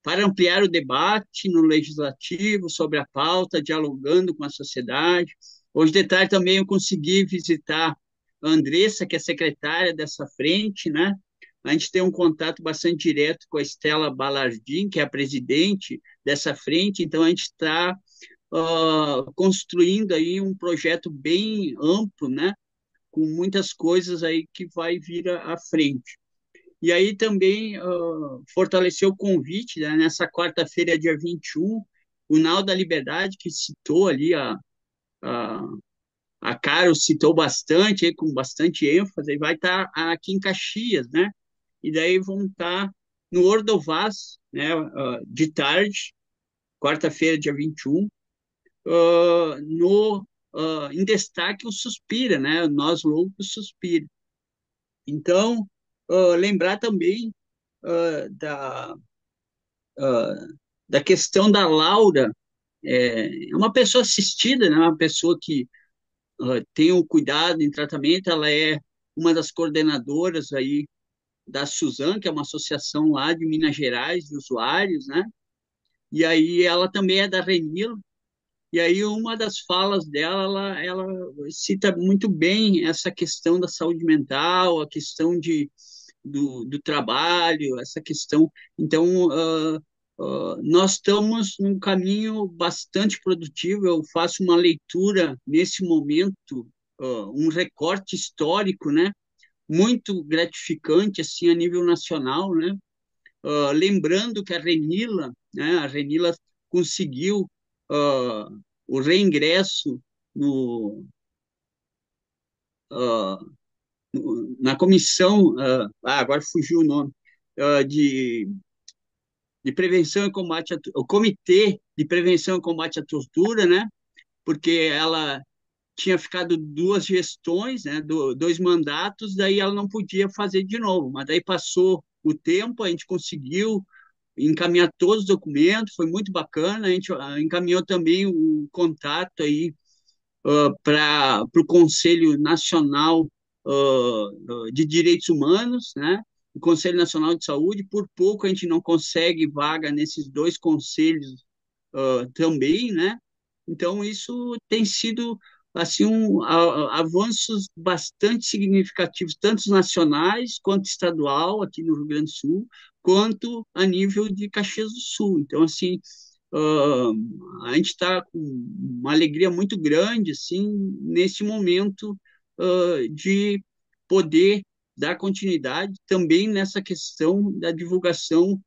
para ampliar o debate no legislativo sobre a pauta, dialogando com a sociedade. Hoje de tarde também eu consegui visitar a Andressa, que é secretária dessa frente, né? A gente tem um contato bastante direto com a Estela Balardim, que é a presidente dessa frente, então a gente está construindo aí um projeto bem amplo, né? Com muitas coisas aí que vai vir à frente. E aí também fortaleceu o convite, né, nessa quarta-feira, dia 21, o Nau da Liberdade, que citou ali, a, a Caro citou bastante, aí, com bastante ênfase, e vai estar aqui em Caxias, né? E daí vão estar no Ordovás, né, de tarde, quarta-feira, dia 21, em destaque o Suspira, né? Nós Loucos Suspira. Então, lembrar também da, uh, da questão da Laura, é uma pessoa assistida, né? Uma pessoa que tem o cuidado em tratamento, ela é uma das coordenadoras aí da Suzan, que é uma associação lá de Minas Gerais, de usuários, né? E aí ela também é da Renil, e aí uma das falas dela, ela cita muito bem essa questão da saúde mental, a questão do trabalho, essa questão. Então, nós estamos num caminho bastante produtivo. Eu faço uma leitura nesse momento, um recorte histórico, né? Muito gratificante assim a nível nacional, né? Lembrando que a Renila conseguiu o reingresso no, uh, na comissão, agora fugiu o nome, de prevenção e combate o Comitê de Prevenção e Combate à Tortura, né? Porque ela tinha ficado duas gestões, né? Dois mandatos, daí ela não podia fazer de novo. Mas daí passou o tempo, a gente conseguiu encaminhar todos os documentos, foi muito bacana. A gente encaminhou também o contato aí para o Conselho Nacional de Direitos Humanos, né? O Conselho Nacional de Saúde. Por pouco a gente não consegue vaga nesses dois conselhos também, né? Então isso tem sido assim avanços bastante significativos, tanto nacionais quanto estadual aqui no Rio Grande do Sul, quanto a nível de Caxias do Sul. Então assim a gente está com uma alegria muito grande assim nesse momento de poder dar continuidade também nessa questão da divulgação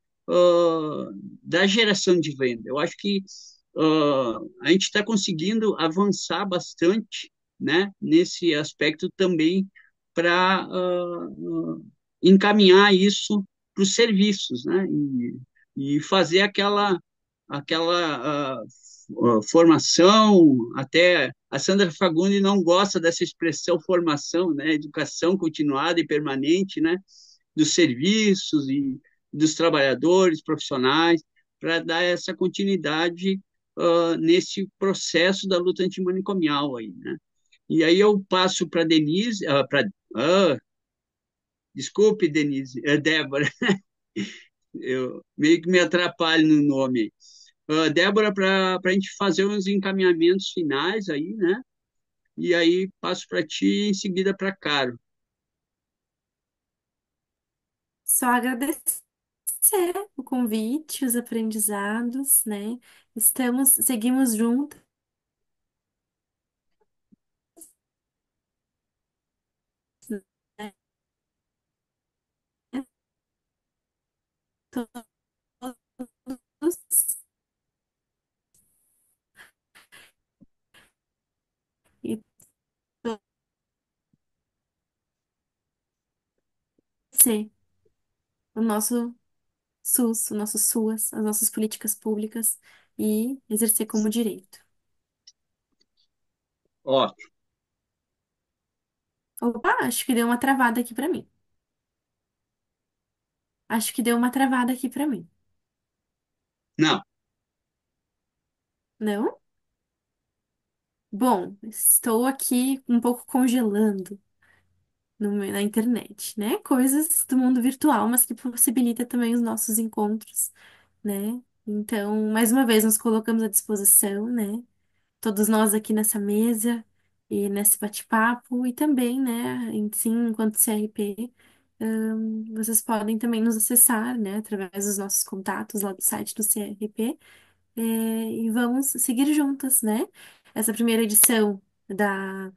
da geração de renda. Eu acho que a gente está conseguindo avançar bastante, né, nesse aspecto também para encaminhar isso para os serviços, né, e fazer aquela formação. Até a Sandra Fagundi não gosta dessa expressão formação, né, educação continuada e permanente, né, dos serviços dos trabalhadores, profissionais, para dar essa continuidade nesse processo da luta antimanicomial aí, né? E aí eu passo para Denise, desculpe, Denise, Débora, eu meio que me atrapalho no nome. Débora, para a gente fazer uns encaminhamentos finais aí, né? E aí passo para ti e em seguida para Caro. Só agradecer o convite, os aprendizados, né? Seguimos juntos, né? Todos e torcer o nosso SUS, o nosso SUAS, as nossas políticas públicas e exercer como direito. Ótimo. Opa, acho que deu uma travada aqui pra mim. Acho que deu uma travada aqui pra mim. Não, Não? Bom, estou aqui um pouco congelando na internet, né? Coisas do mundo virtual, mas que possibilita também os nossos encontros, né? Então, mais uma vez, nos colocamos à disposição, né? Todos nós aqui nessa mesa e nesse bate-papo, e também, né, sim, enquanto CRP, vocês podem também nos acessar, né, através dos nossos contatos lá do site do CRP, e vamos seguir juntas, né? Essa primeira edição da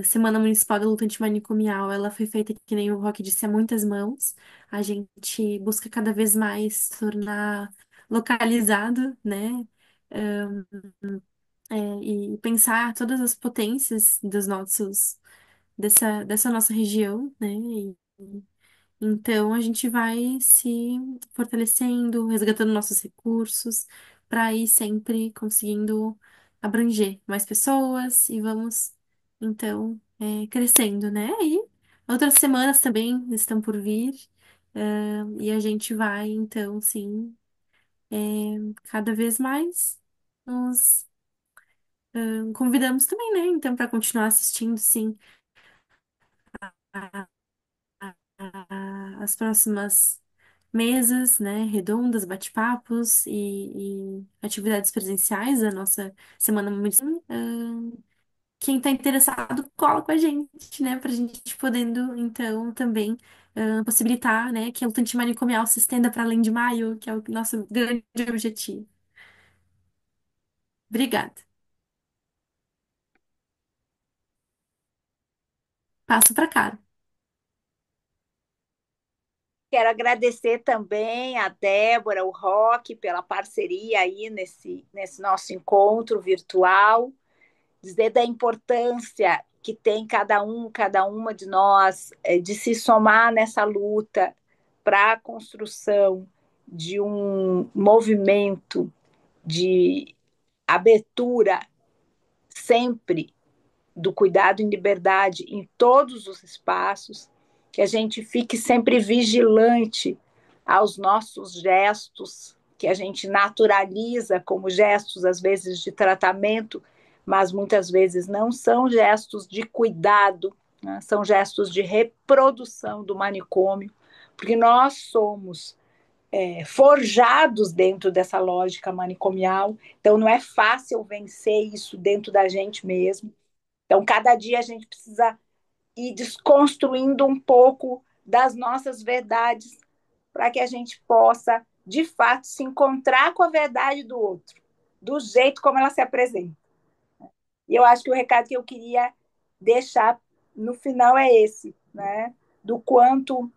Semana Municipal da Luta Antimanicomial, ela foi feita, que nem o Roque disse, a muitas mãos. A gente busca cada vez mais tornar localizado, né? E pensar todas as potências dessa nossa região, né? Então a gente vai se fortalecendo, resgatando nossos recursos, para ir sempre conseguindo abranger mais pessoas e vamos então crescendo, né? E outras semanas também estão por vir, e a gente vai então sim, cada vez mais nos convidamos também, né? Então, para continuar assistindo, sim, a- as próximas mesas, né? Redondas, bate-papos e atividades presenciais da nossa Semana Municipal. Quem está interessado, cola com a gente, né? Para a gente podendo, então, também possibilitar, né? Que a luta antimanicomial se estenda para além de maio, que é o nosso grande objetivo. Obrigada. Passo para cá. Quero agradecer também a Débora, o Roque, pela parceria aí nesse nosso encontro virtual, dizer da importância que tem cada uma de nós de se somar nessa luta para a construção de um movimento de abertura sempre do cuidado em liberdade em todos os espaços, que a gente fique sempre vigilante aos nossos gestos, que a gente naturaliza como gestos, às vezes, de tratamento, mas muitas vezes não são gestos de cuidado, né? São gestos de reprodução do manicômio, porque nós somos forjados dentro dessa lógica manicomial, então não é fácil vencer isso dentro da gente mesmo. Então, cada dia a gente precisa ir desconstruindo um pouco das nossas verdades para que a gente possa, de fato, se encontrar com a verdade do outro, do jeito como ela se apresenta. E eu acho que o recado que eu queria deixar no final é esse, né? Do quanto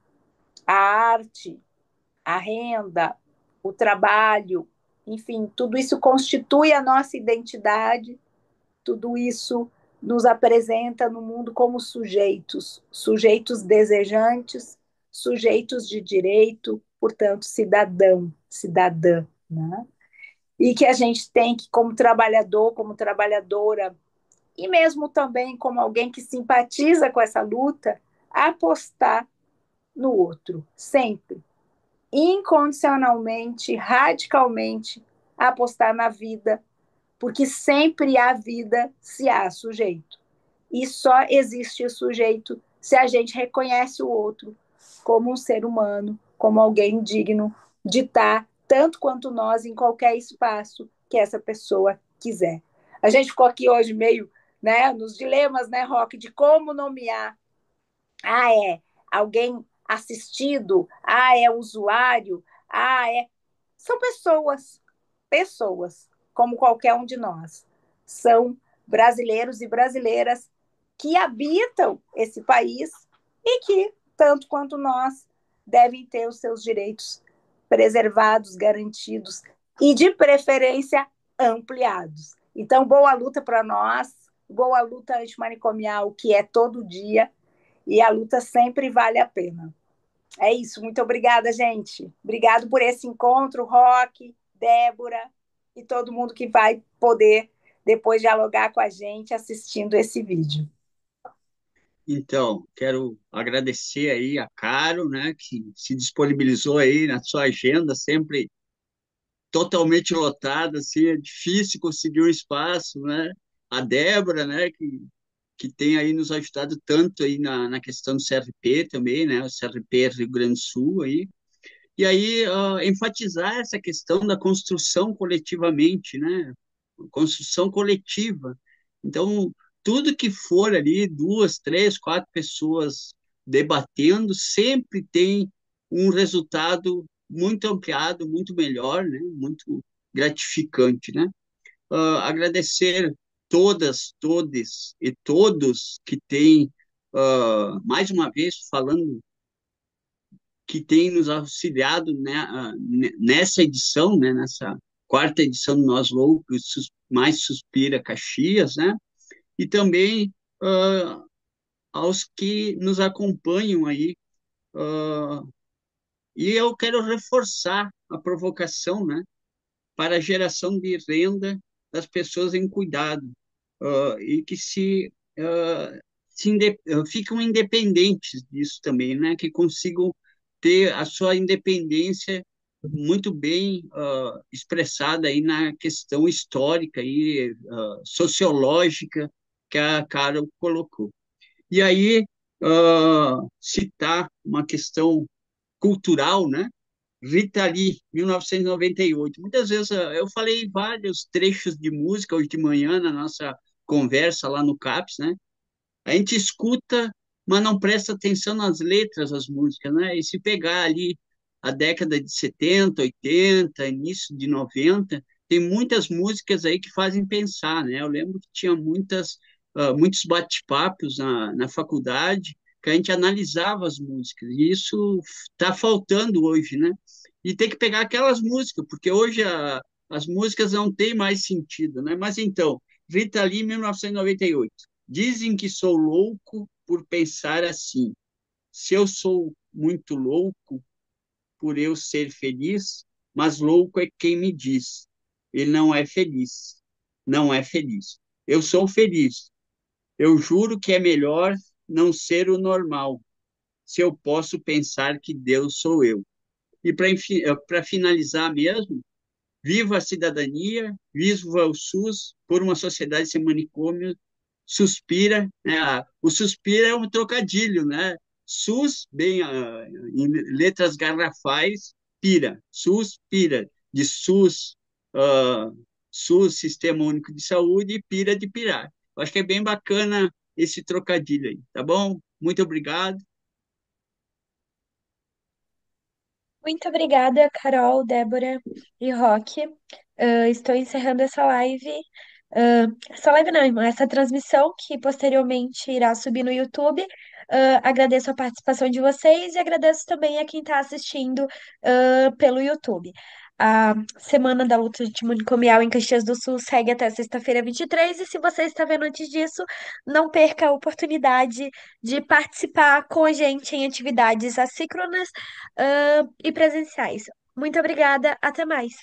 a arte, a renda, o trabalho, enfim, tudo isso constitui a nossa identidade, tudo isso nos apresenta no mundo como sujeitos, sujeitos desejantes, sujeitos de direito, portanto, cidadão, cidadã, né? E que a gente tem que, como trabalhador, como trabalhadora, e mesmo também como alguém que simpatiza com essa luta, apostar no outro, sempre. incondicionalmente, radicalmente, a apostar na vida, porque sempre há vida se há sujeito. E só existe o sujeito se a gente reconhece o outro como um ser humano, como alguém digno de estar, tanto quanto nós, em qualquer espaço que essa pessoa quiser. A gente ficou aqui hoje meio, né, nos dilemas, né, Rock, de como nomear. Ah, é alguém assistido? Ah, é usuário? Ah, é. São pessoas, pessoas, como qualquer um de nós. São brasileiros e brasileiras que habitam esse país e que, tanto quanto nós, devem ter os seus direitos preservados, garantidos e, de preferência, ampliados. Então, boa luta para nós, boa luta antimanicomial, que é todo dia, e a luta sempre vale a pena. É isso, muito obrigada, gente. Obrigado por esse encontro, Roque, Débora e todo mundo que vai poder depois dialogar com a gente assistindo esse vídeo. Então, quero agradecer aí a Caro, né, que se disponibilizou aí na sua agenda, sempre totalmente lotada, assim, é difícil conseguir um espaço, né? A Débora, né, que tem aí nos ajudado tanto aí na questão do CRP também, né? O CRP Rio Grande do Sul aí. E aí, enfatizar essa questão da construção coletivamente, né? Construção coletiva. Então, tudo que for ali, duas, três, quatro pessoas debatendo, sempre tem um resultado muito ampliado, muito melhor, né? Muito gratificante, né? Agradecer todas, todes e todos que têm, mais uma vez, falando que tem nos auxiliado, né, nessa edição, né, nessa quarta edição do Nós Loucos, mais Suspira Caxias, né, e também aos que nos acompanham aí. Uh, e eu quero reforçar a provocação, né, para a geração de renda das pessoas em cuidado, e que ficam independentes disso também, né? Que consigam ter a sua independência muito bem expressada aí na questão histórica e sociológica que a Carol colocou. E aí, citar uma questão cultural, né? Rita Lee, 1998. Muitas vezes eu falei vários trechos de música hoje de manhã na nossa conversa lá no CAPS, né? A gente escuta, mas não presta atenção nas letras das músicas, né? E se pegar ali a década de 70, 80, início de 90, tem muitas músicas aí que fazem pensar, né? Eu lembro que tinha muitos bate-papos na faculdade que a gente analisava as músicas, e isso está faltando hoje, né? E tem que pegar aquelas músicas, porque hoje as músicas não têm mais sentido, né? Mas então, Rita Lee, 1998. Dizem que sou louco por pensar assim. Se eu sou muito louco por eu ser feliz, mas louco é quem me diz. Ele não é feliz. Não é feliz. Eu sou feliz. Eu juro que é melhor não ser o normal, se eu posso pensar que Deus sou eu. E para finalizar mesmo, viva a cidadania, viva o SUS, por uma sociedade sem manicômio, suspira, né? O suspira é um trocadilho, né? SUS, bem, em letras garrafais, pira, suspira, de SUS, SUS, Sistema Único de Saúde, e pira de pirar. Eu acho que é bem bacana esse trocadilho aí, tá bom? Muito obrigado. Muito obrigada, Carol, Débora e Roque. Estou encerrando essa live. Essa live não, essa transmissão que posteriormente irá subir no YouTube. Agradeço a participação de vocês e agradeço também a quem está assistindo, pelo YouTube. A Semana da Luta Antimanicomial em Caxias do Sul segue até sexta-feira 23 e se você está vendo antes disso, não perca a oportunidade de participar com a gente em atividades assíncronas, e presenciais. Muito obrigada, até mais.